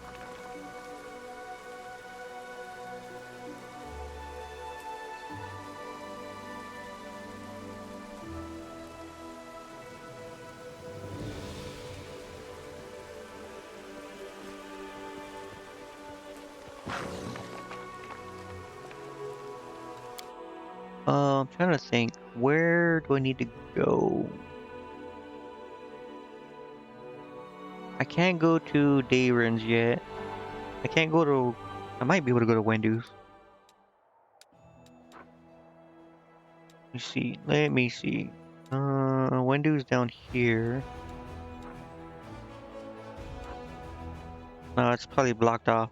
I'm trying to think. Where do I need to go? I can't go to Dayren's yet. I can't go to... I might be able to go to Wendu's. Let me see. Let me see. Wendu's down here. No, it's probably blocked off.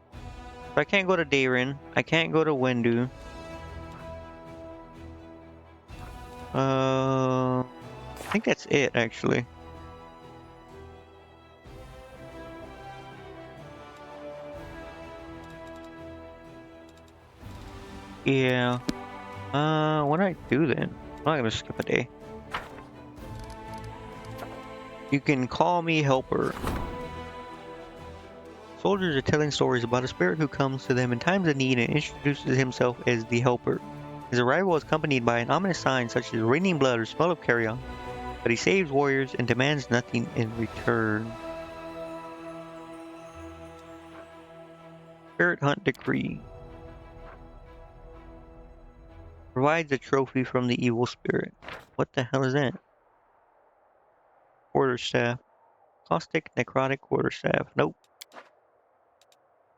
So I can't go to Dayren. I can't go to Wendu. I think that's it, actually. Yeah. What do I do then? I'm not gonna skip a day. You can call me Helper. Soldiers are telling stories about a spirit who comes to them in times of need and introduces himself as the Helper. His arrival is accompanied by an ominous sign such as raining blood or smell of carrion, but he saves warriors and demands nothing in return. Spirit Hunt Decree. Provides a trophy from the evil spirit. What the hell is that? Quarterstaff. Caustic Necrotic Quarterstaff. Nope.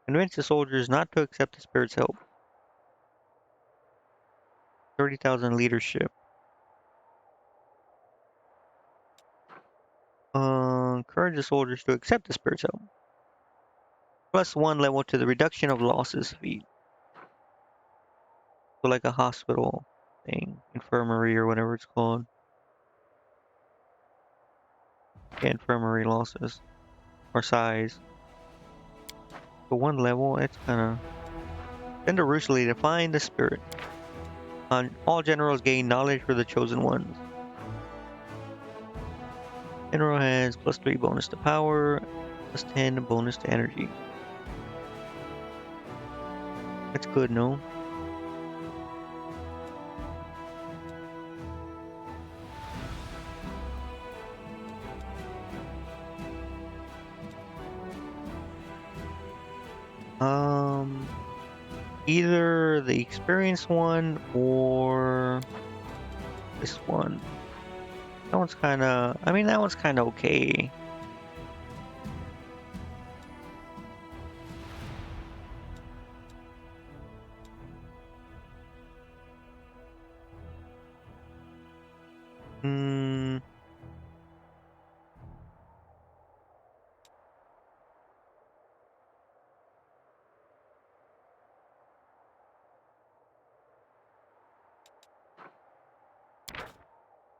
Convince the soldiers not to accept the spirit's help. 30,000 leadership. Encourage the soldiers to accept the spirit's help. +1 level to the reduction of losses feat. So like a hospital thing. Infirmary or whatever it's called. Yeah, infirmary losses. Or size. So 1 level, it's kinda... Send a Rusuli to find the spirit. All generals gain knowledge for the chosen ones. General has +3 bonus to power, +10 bonus to energy. That's good, no? Either the experienced one or this one. That one's kinda... I mean, that one's kinda okay.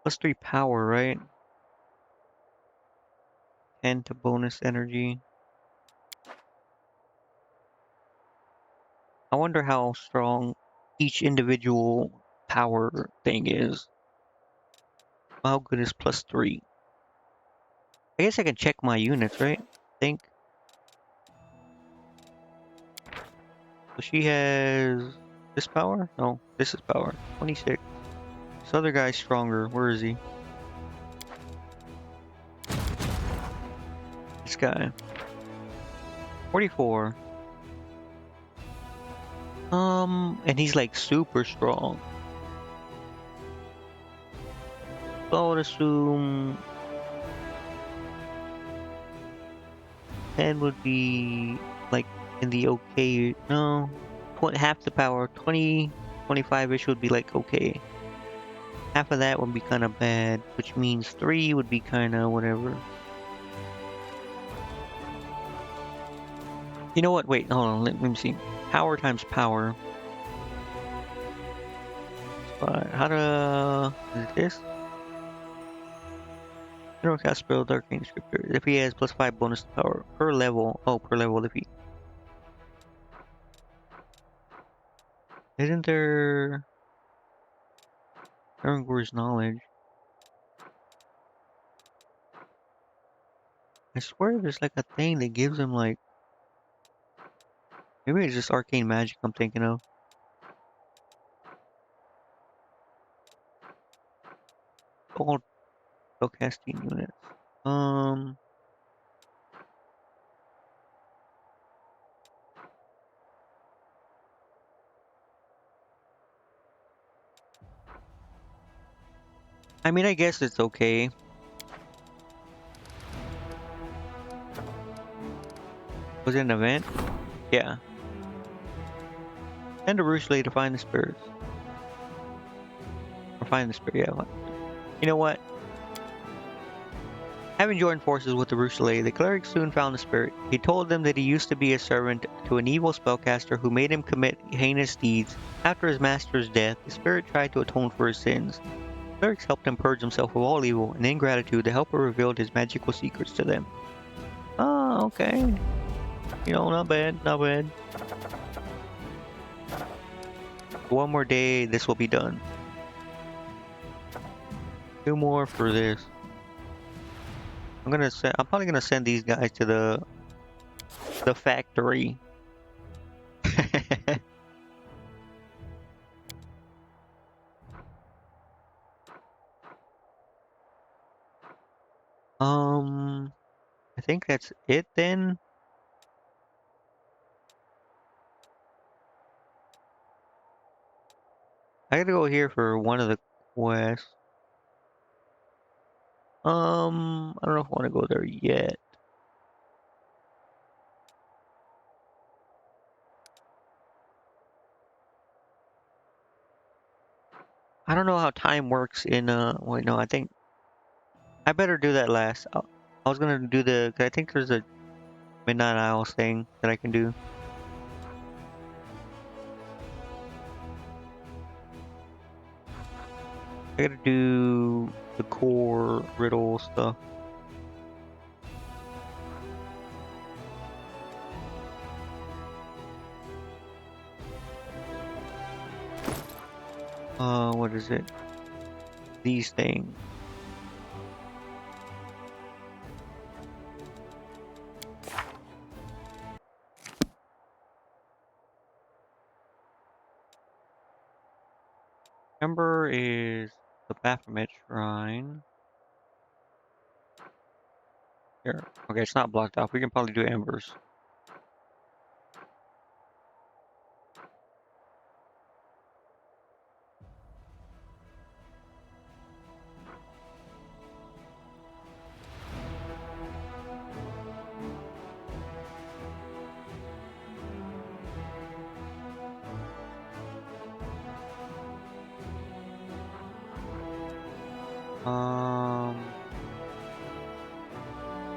+3 power, right? 10 to bonus energy. I wonder how strong each individual power thing is. How good is +3? I guess I can check my units, right? I think. So she has this power? No, this is power. 26. This other guy's stronger. Where is he? This guy. 44. And he's like super strong. So I would assume 10 would be like in the okay. No, half the power. 20, 25-ish would be like okay. Half of that would be kind of bad, which means 3 would be kind of whatever. You know what? Wait, hold on. Let me see. Power times power. But how to... Is it this? You don't cast spell arcane scripture. If he has +5 bonus power per level. Oh, per level if he... Isn't there... Erangor's knowledge? I swear there's like a thing that gives him like... Maybe it's just arcane magic I'm thinking of. All spellcasting units. I mean, I guess it's okay. Was it an event? Yeah. Send a Ruchley to find the spirits. Or find the spirit, yeah. You know what? Having joined forces with the Ruchley, the cleric soon found the spirit. He told them that he used to be a servant to an evil spellcaster who made him commit heinous deeds. After his master's death, the spirit tried to atone for his sins. The clerics helped him purge himself of all evil, and in gratitude, the helper revealed his magical secrets to them. Oh, okay. You know, not bad, not bad. One more day, this will be done. 2 more for this. I'm probably gonna send these guys to the factory. I think that's it then. I gotta go here for one of the quests. I don't know if I want to go there yet. I don't know how time works in wait, no, I think I better do that last. I was gonna do 'cause I think there's a Midnight Isles thing that I can do. I gotta do the core riddle stuff. What is it? These things. Ember is the Baphomet Shrine. Here. Okay, it's not blocked off. We can probably do Embers.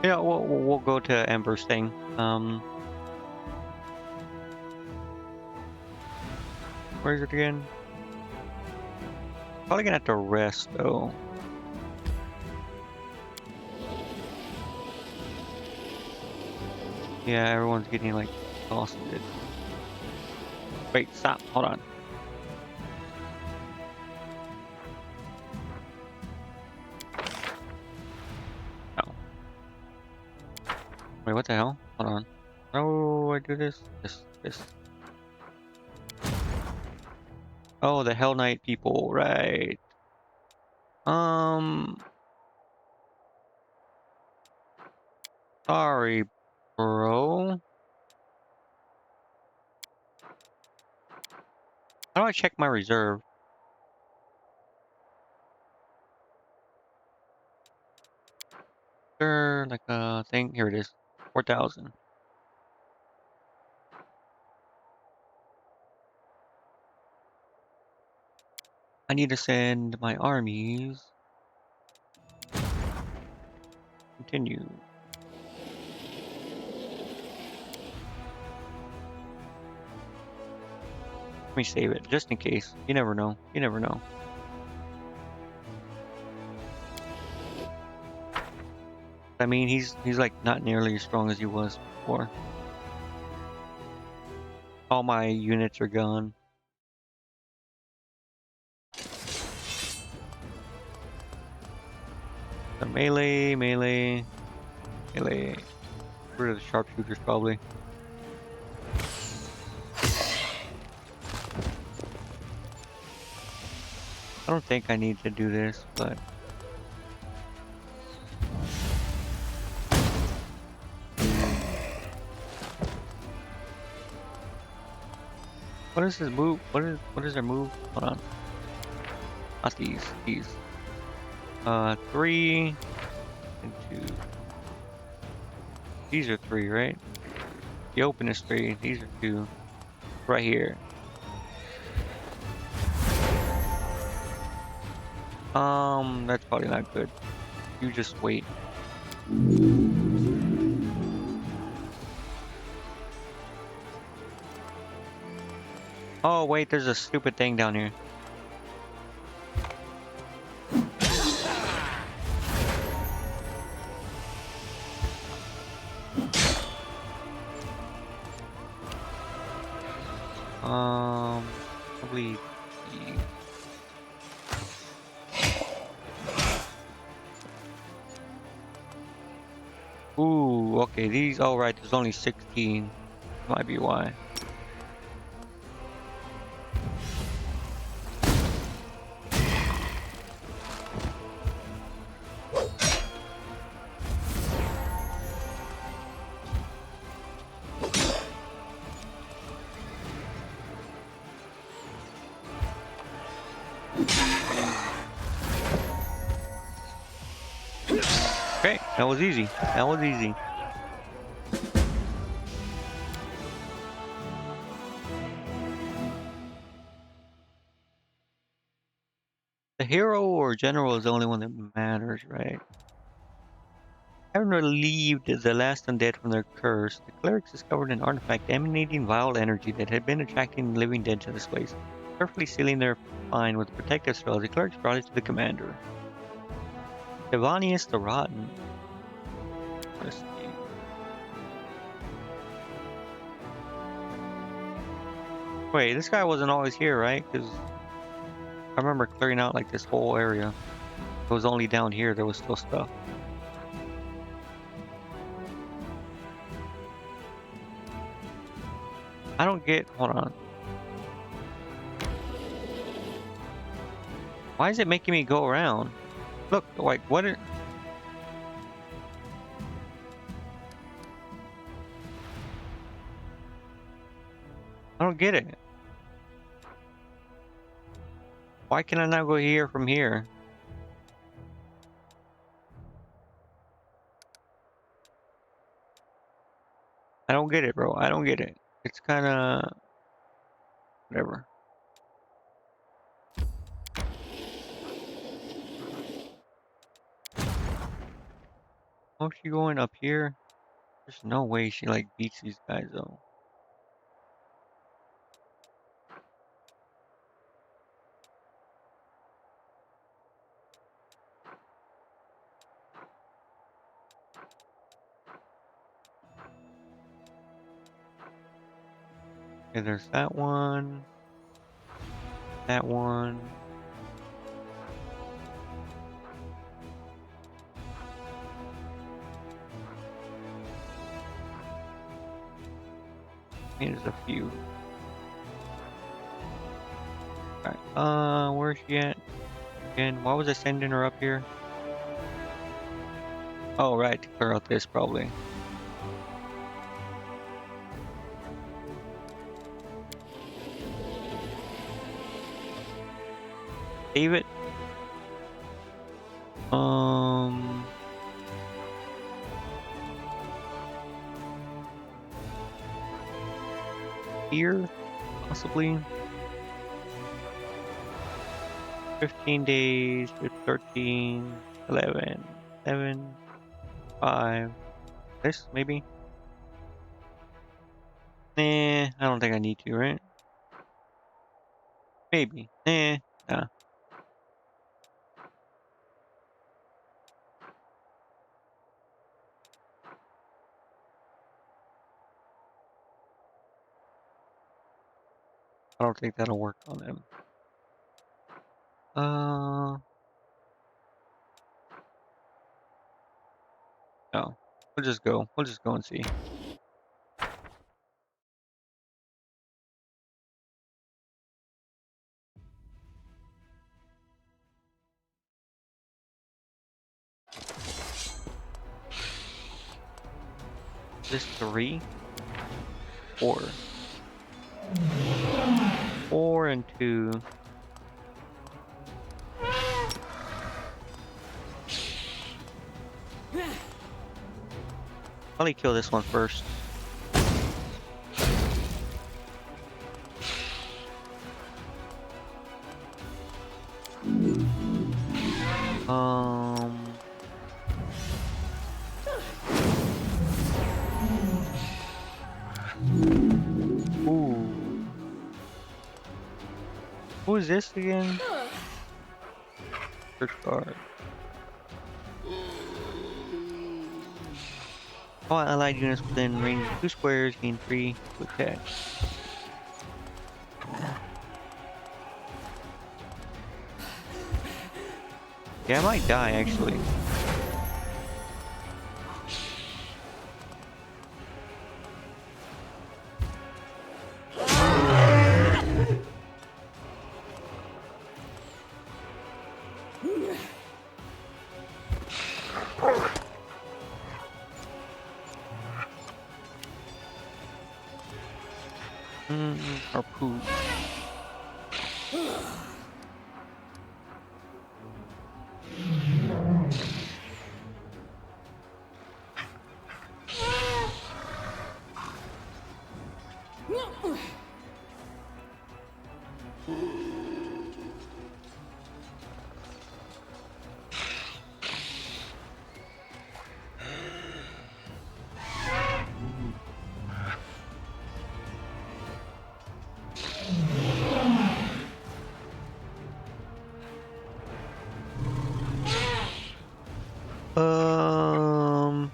Yeah, we'll go to Ember's thing. Where is it again? Probably gonna have to rest though. Yeah, everyone's getting like exhausted. Wait, stop. Hold on. Oh. Wait, what the hell? Hold on. Oh, I do this? This. Oh, the Hell Knight people, right. Sorry, bro. How do I check my reserve? Sure, like a thing. Here it is. 4,000. I need to send my armies. Continue. Let me save it, just in case. You never know. You never know. I mean, he's like not nearly as strong as he was before. All my units are gone. The melee, melee, melee. Get rid of the sharpshooters probably. I don't think I need to do this, but what is his move? What is their move? Hold on. Not these. These. 3 and 2. These are 3, right? The open is 3. These are 2. Right here. That's probably not good. You just wait. Oh wait, there's a stupid thing down here. Probably. Ooh, okay, these, oh right, there's only 16. Might be why. Okay, that was easy. That was easy. The hero or general is the only one that matters, right? Having relieved the last undead from their curse, the clerics discovered an artifact emanating vile energy that had been attracting living dead to this place. Carefully sealing their find with protective spells, the clerics brought it to the commander. Devanius the Rotten. Let's see. Wait, this guy wasn't always here, right? Because I remember clearing out like this whole area. It was only down here there was still stuff. I don't get. Hold on. Why is it making me go around? Look, like what? I don't get it. Why can I not go here from here? I don't get it, bro. I don't get it. It's kind of whatever. Oh, she going up here? There's no way she like beats these guys though. Okay, there's that one. That one. There's a few. Alright, where's she at? Again, why was I sending her up here? Oh, right, to clear out this probably. Save it. Here, possibly. 15 days, 13, 11, 7, 5. This, maybe? Nah, I don't think I need to, right? Maybe. Nah. I don't think that'll work on them. No. We'll just go. We'll just go and see. This 3? 4. 4 and 2. Probably kill this one first. Ooh. Who is this again? Search card. All allied units within range of 2 squares gain 3 to attack. Yeah, I might die actually. Or poo.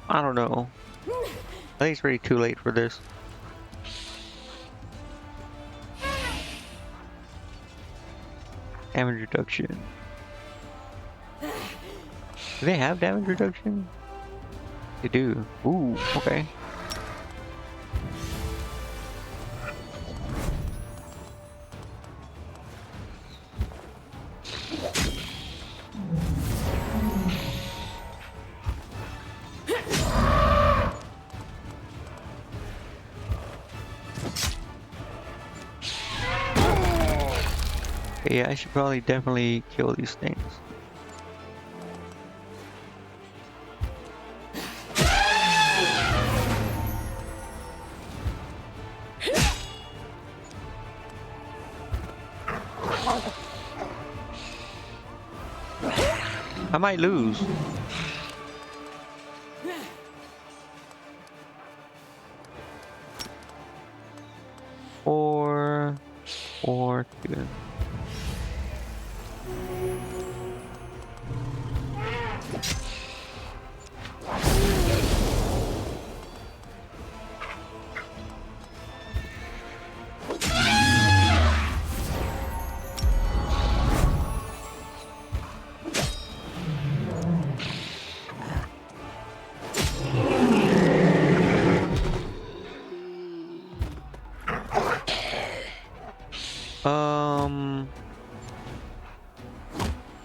I don't know. I think it's already too late for this. Damage reduction. Do they have damage reduction? They do. Ooh, okay. Yeah, I should probably definitely kill these things. I might lose. Four, 2.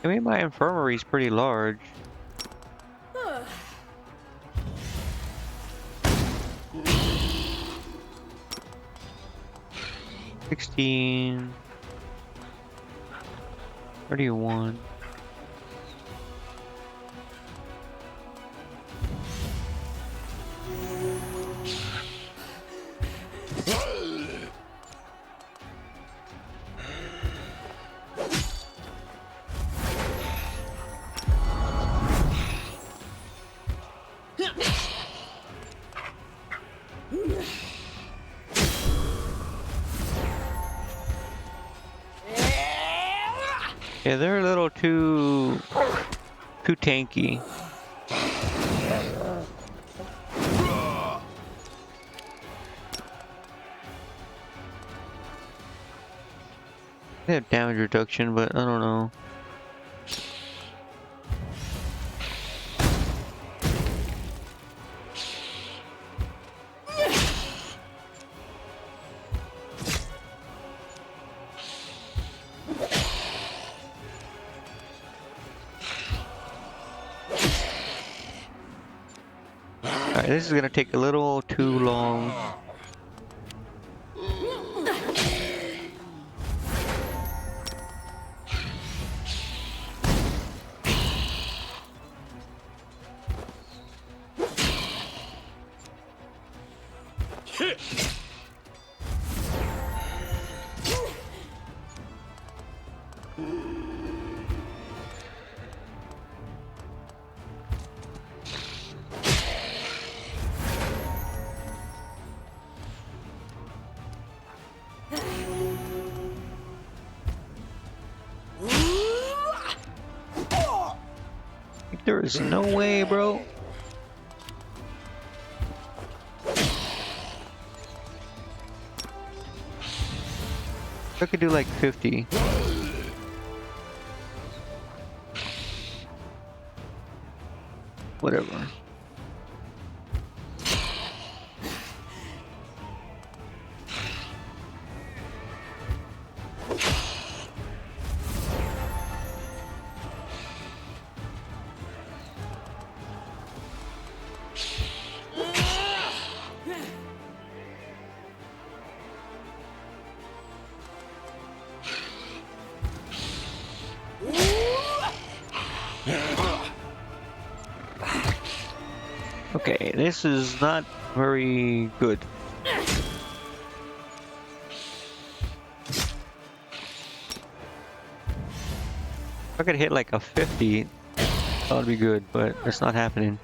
I mean, my infirmary is pretty large. $16, 31. Yeah, they're a little too tanky. They have damage reduction, but I don't know. Alright, this is gonna take a little too long. There is no way, bro. I could do like 50. Whatever. Okay, this is not very good. If I could hit like a 50, that would be good, but it's not happening.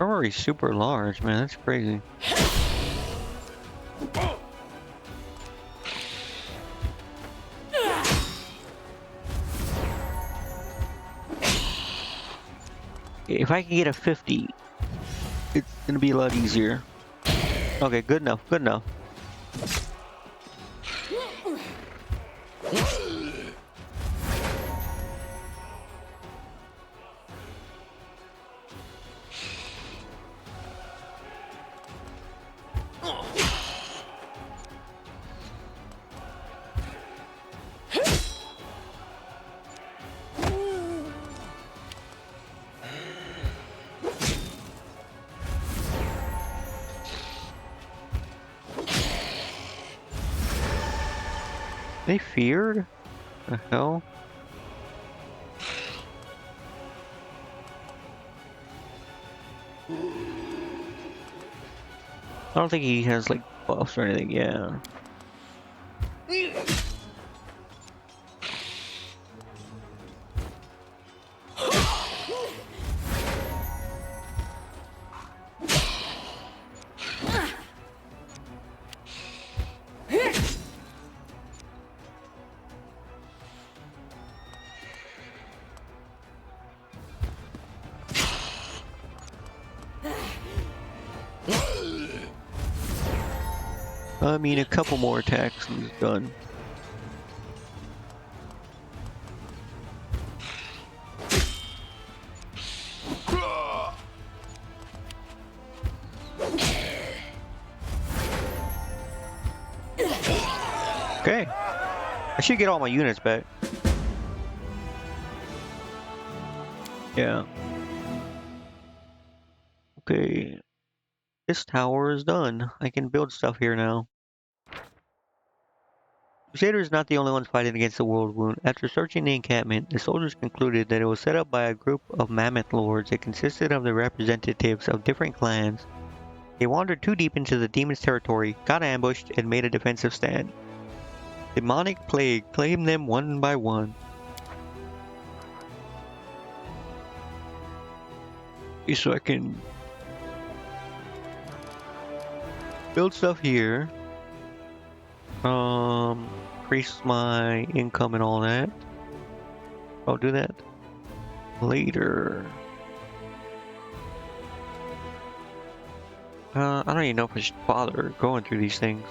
Armory super large, man. That's crazy. If I can get a 50, it's gonna be a lot easier. Okay, good enough. Good enough. They feared? The hell? I don't think he has like buffs or anything, yeah. I mean, a couple more attacks and he's done. Okay. I should get all my units back. Yeah. Okay. This tower is done. I can build stuff here now. Crusader is not the only ones fighting against the world wound. After searching the encampment, the soldiers concluded that it was set up by a group of mammoth lords that consisted of the representatives of different clans. They wandered too deep into the demon's territory, got ambushed, and made a defensive stand. Demonic plague claimed them one by one. So I can build stuff here. Increase my income and all that. I'll do that later. I don't even know if I should bother going through these things.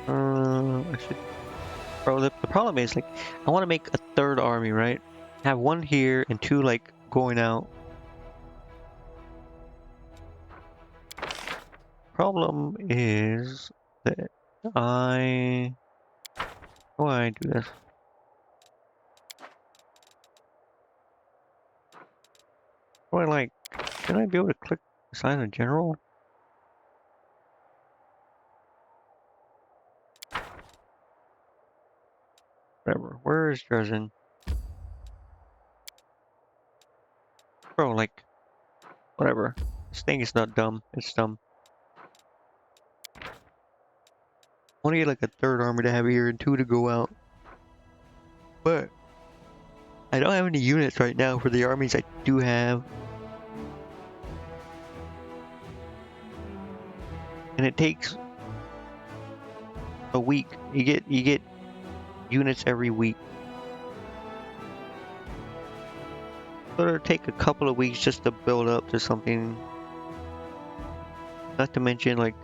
I should. Bro, the problem is, like, I want to make a third army, right? Have one here and two, like, going out. Problem is that how do I do this? Do I, like, can I be able to click assign a general? Whatever. Where is Dresden? Bro, like, whatever. This thing is not dumb. It's dumb. I want to get like a third army to have here and two to go out. But I don't have any units right now for the armies I do have. And it takes a week. You get units every week. So it'll take a couple of weeks just to build up to something. Not to mention, like,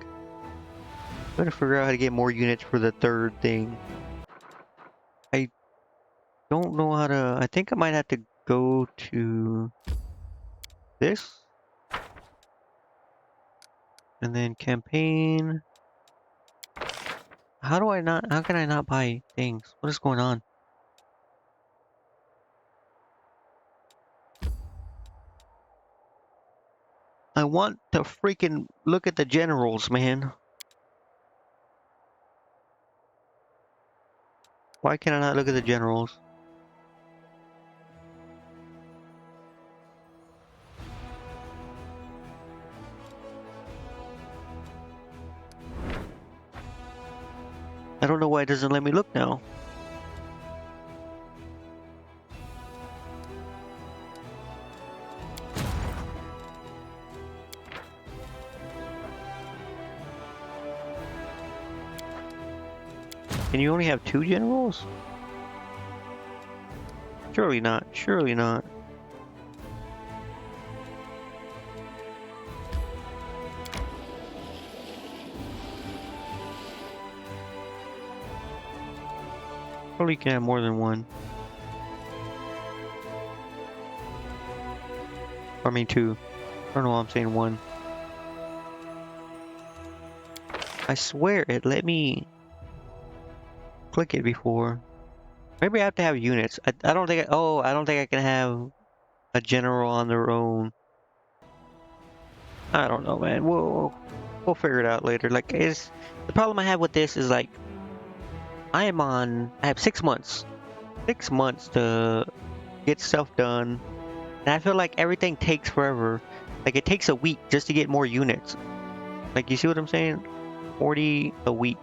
I'm gonna figure out how to get more units for the third thing. I don't know how to. I think I might have to go to this. And then campaign. How can I not buy things? What is going on? I want to freaking look at the generals, man. Why can I not look at the generals? I don't know why it doesn't let me look now. Can you only have 2 generals? Surely not. Surely not. Surely you can have more than one. I mean 2. I don't know why I'm saying 1. I swear it let me click it before. Maybe I have to have units. I don't think I don't think I can have a general on their own. I don't know, man. We'll figure it out later. Like, is the problem I have with this is, like, I have 6 months. 6 months to get stuff done. And I feel like everything takes forever. Like, it takes a week just to get more units. Like, you see what I'm saying? 40 a week.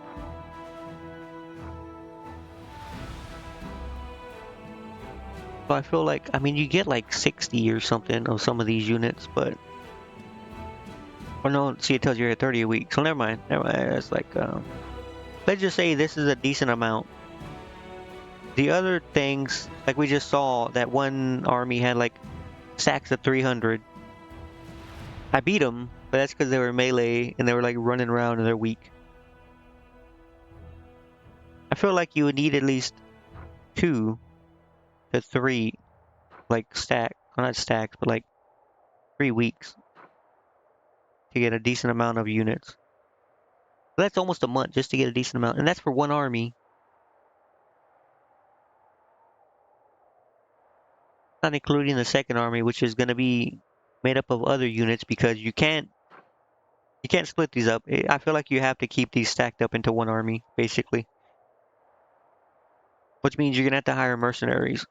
So I feel like, I mean, you get like 60 or something of some of these units, but... Or no, see, it tells you you're at 30 a week, so never mind. Never mind. It's like, let's just say this is a decent amount. The other things, like we just saw, that one army had like stacks of 300. I beat them, but that's because they were melee and they were like running around and they're weak. I feel like you would need at least 2 to 3, like stack, well, not stacks, but like 3 weeks to get a decent amount of units. But that's almost a month just to get a decent amount, and that's for one army. Not including the second army, which is going to be made up of other units because you can't split these up. I feel like you have to keep these stacked up into one army, basically. Which means you're gonna have to hire mercenaries,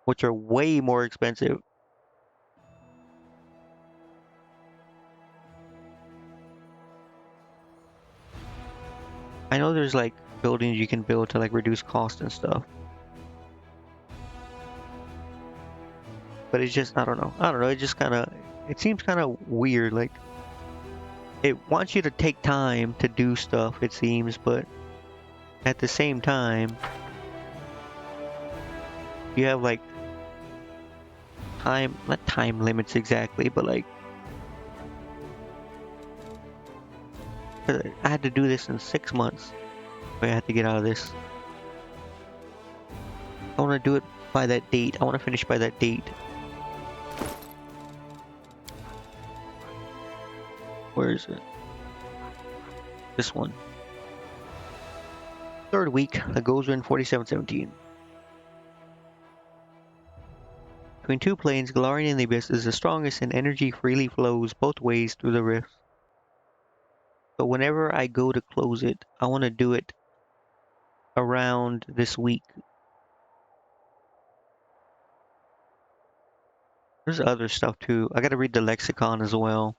which are way more expensive. I know there's like buildings you can build to like reduce cost and stuff. But it's just, I don't know. It just it seems kind of weird. Like, it wants you to take time to do stuff, it seems, but at the same time, you have like not time limits exactly, but like, I had to do this in 6 months. I had to get out of this. I want to do it by that date. I want to finish by that date. Where is it? This one. Third week, the goals are in 4717. Between two planes, Galarian and the Abyss is the strongest and energy freely flows both ways through the rift. So whenever I go to close it, I want to do it around this week. There's other stuff too. I gotta read the lexicon as well.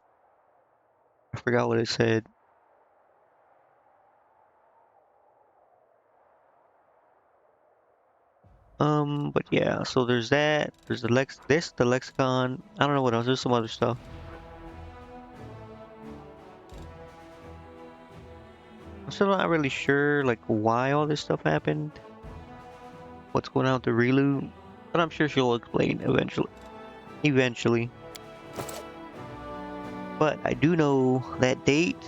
I forgot what it said. But yeah, so there's that. There's the the lexicon. I don't know what else. There's some other stuff. I'm still not really sure like why all this stuff happened. What's going on with the Relu? But I'm sure she'll explain eventually. Eventually. But I do know that date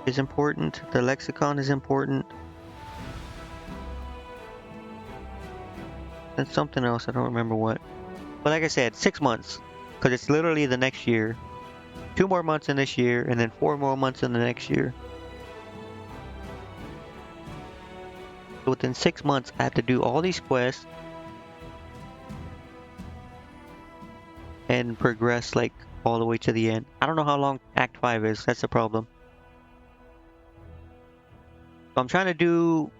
is important. The lexicon is important. And something else, I don't remember what. But like I said, 6 months. Because it's literally the next year. 2 more months in this year, and then 4 more months in the next year. So within 6 months, I have to do all these quests. And progress like all the way to the end. I don't know how long Act 5 is, that's the problem. So I'm trying to do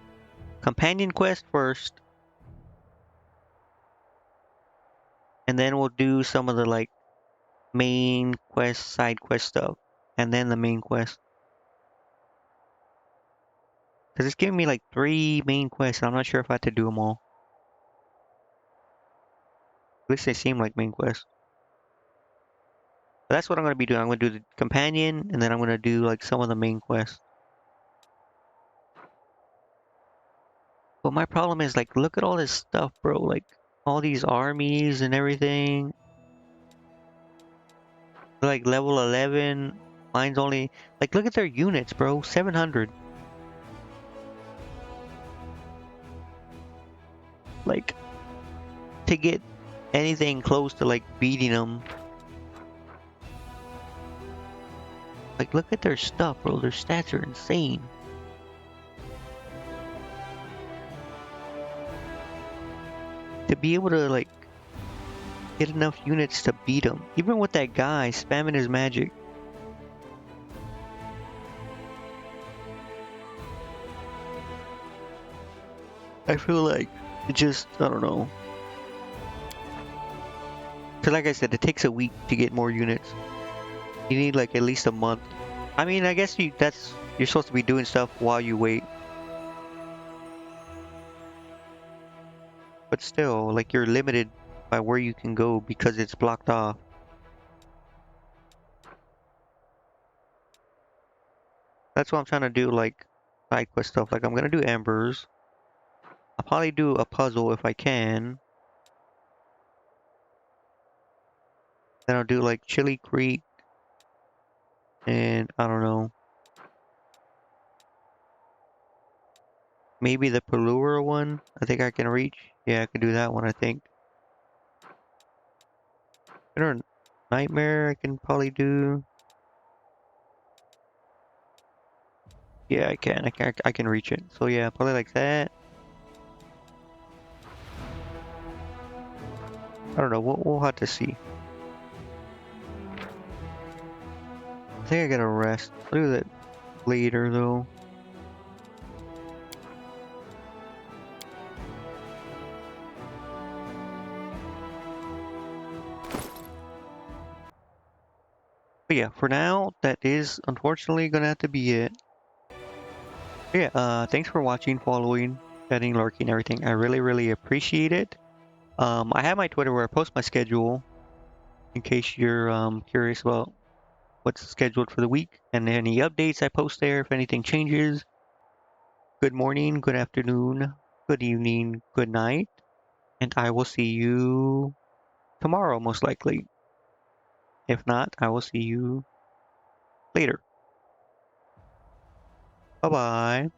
companion quest first. And then we'll do some of the like main quest, side quest stuff. And then the main quest. Because it's giving me like 3 main quests. I'm not sure if I have to do them all. At least they seem like main quests. But that's what I'm going to be doing. I'm going to do the companion. And then I'm going to do like some of the main quests. But my problem is like, look at all this stuff, bro. Like, all these armies and everything. Like level 11. Mine's only... Like, look at their units, bro. 700. Like, to get anything close to like beating them. Like, look at their stuff, bro. Their stats are insane. To be able to like get enough units to beat him, even with that guy spamming his magic. I feel like it just, I don't know. Cause like I said, it takes a week to get more units. You need like at least a month. I mean, I guess you're supposed to be doing stuff while you wait. But still, like, you're limited by where you can go because it's blocked off. That's what I'm trying to do, like, side quest stuff. Like, I'm gonna do Embers. I'll probably do a puzzle if I can. Then I'll do, like, Chili Creek. And, I don't know. Maybe the Pelura one? I think I can reach. Yeah, I can do that one, I think. Nightmare I can probably do. Yeah, I can. I can reach it. So yeah, probably like that. I don't know. We'll have to see. think I gotta rest. I'll do that later though. But yeah, for now, that is unfortunately gonna have to be it. Yeah, thanks for watching, following, chatting, lurking, everything. I really, really appreciate it. I have my Twitter where I post my schedule in case you're curious about what's scheduled for the week and any updates I post there if anything changes. Good morning, good afternoon, good evening, good night, and I will see you tomorrow most likely. If not, I will see you later. Bye bye.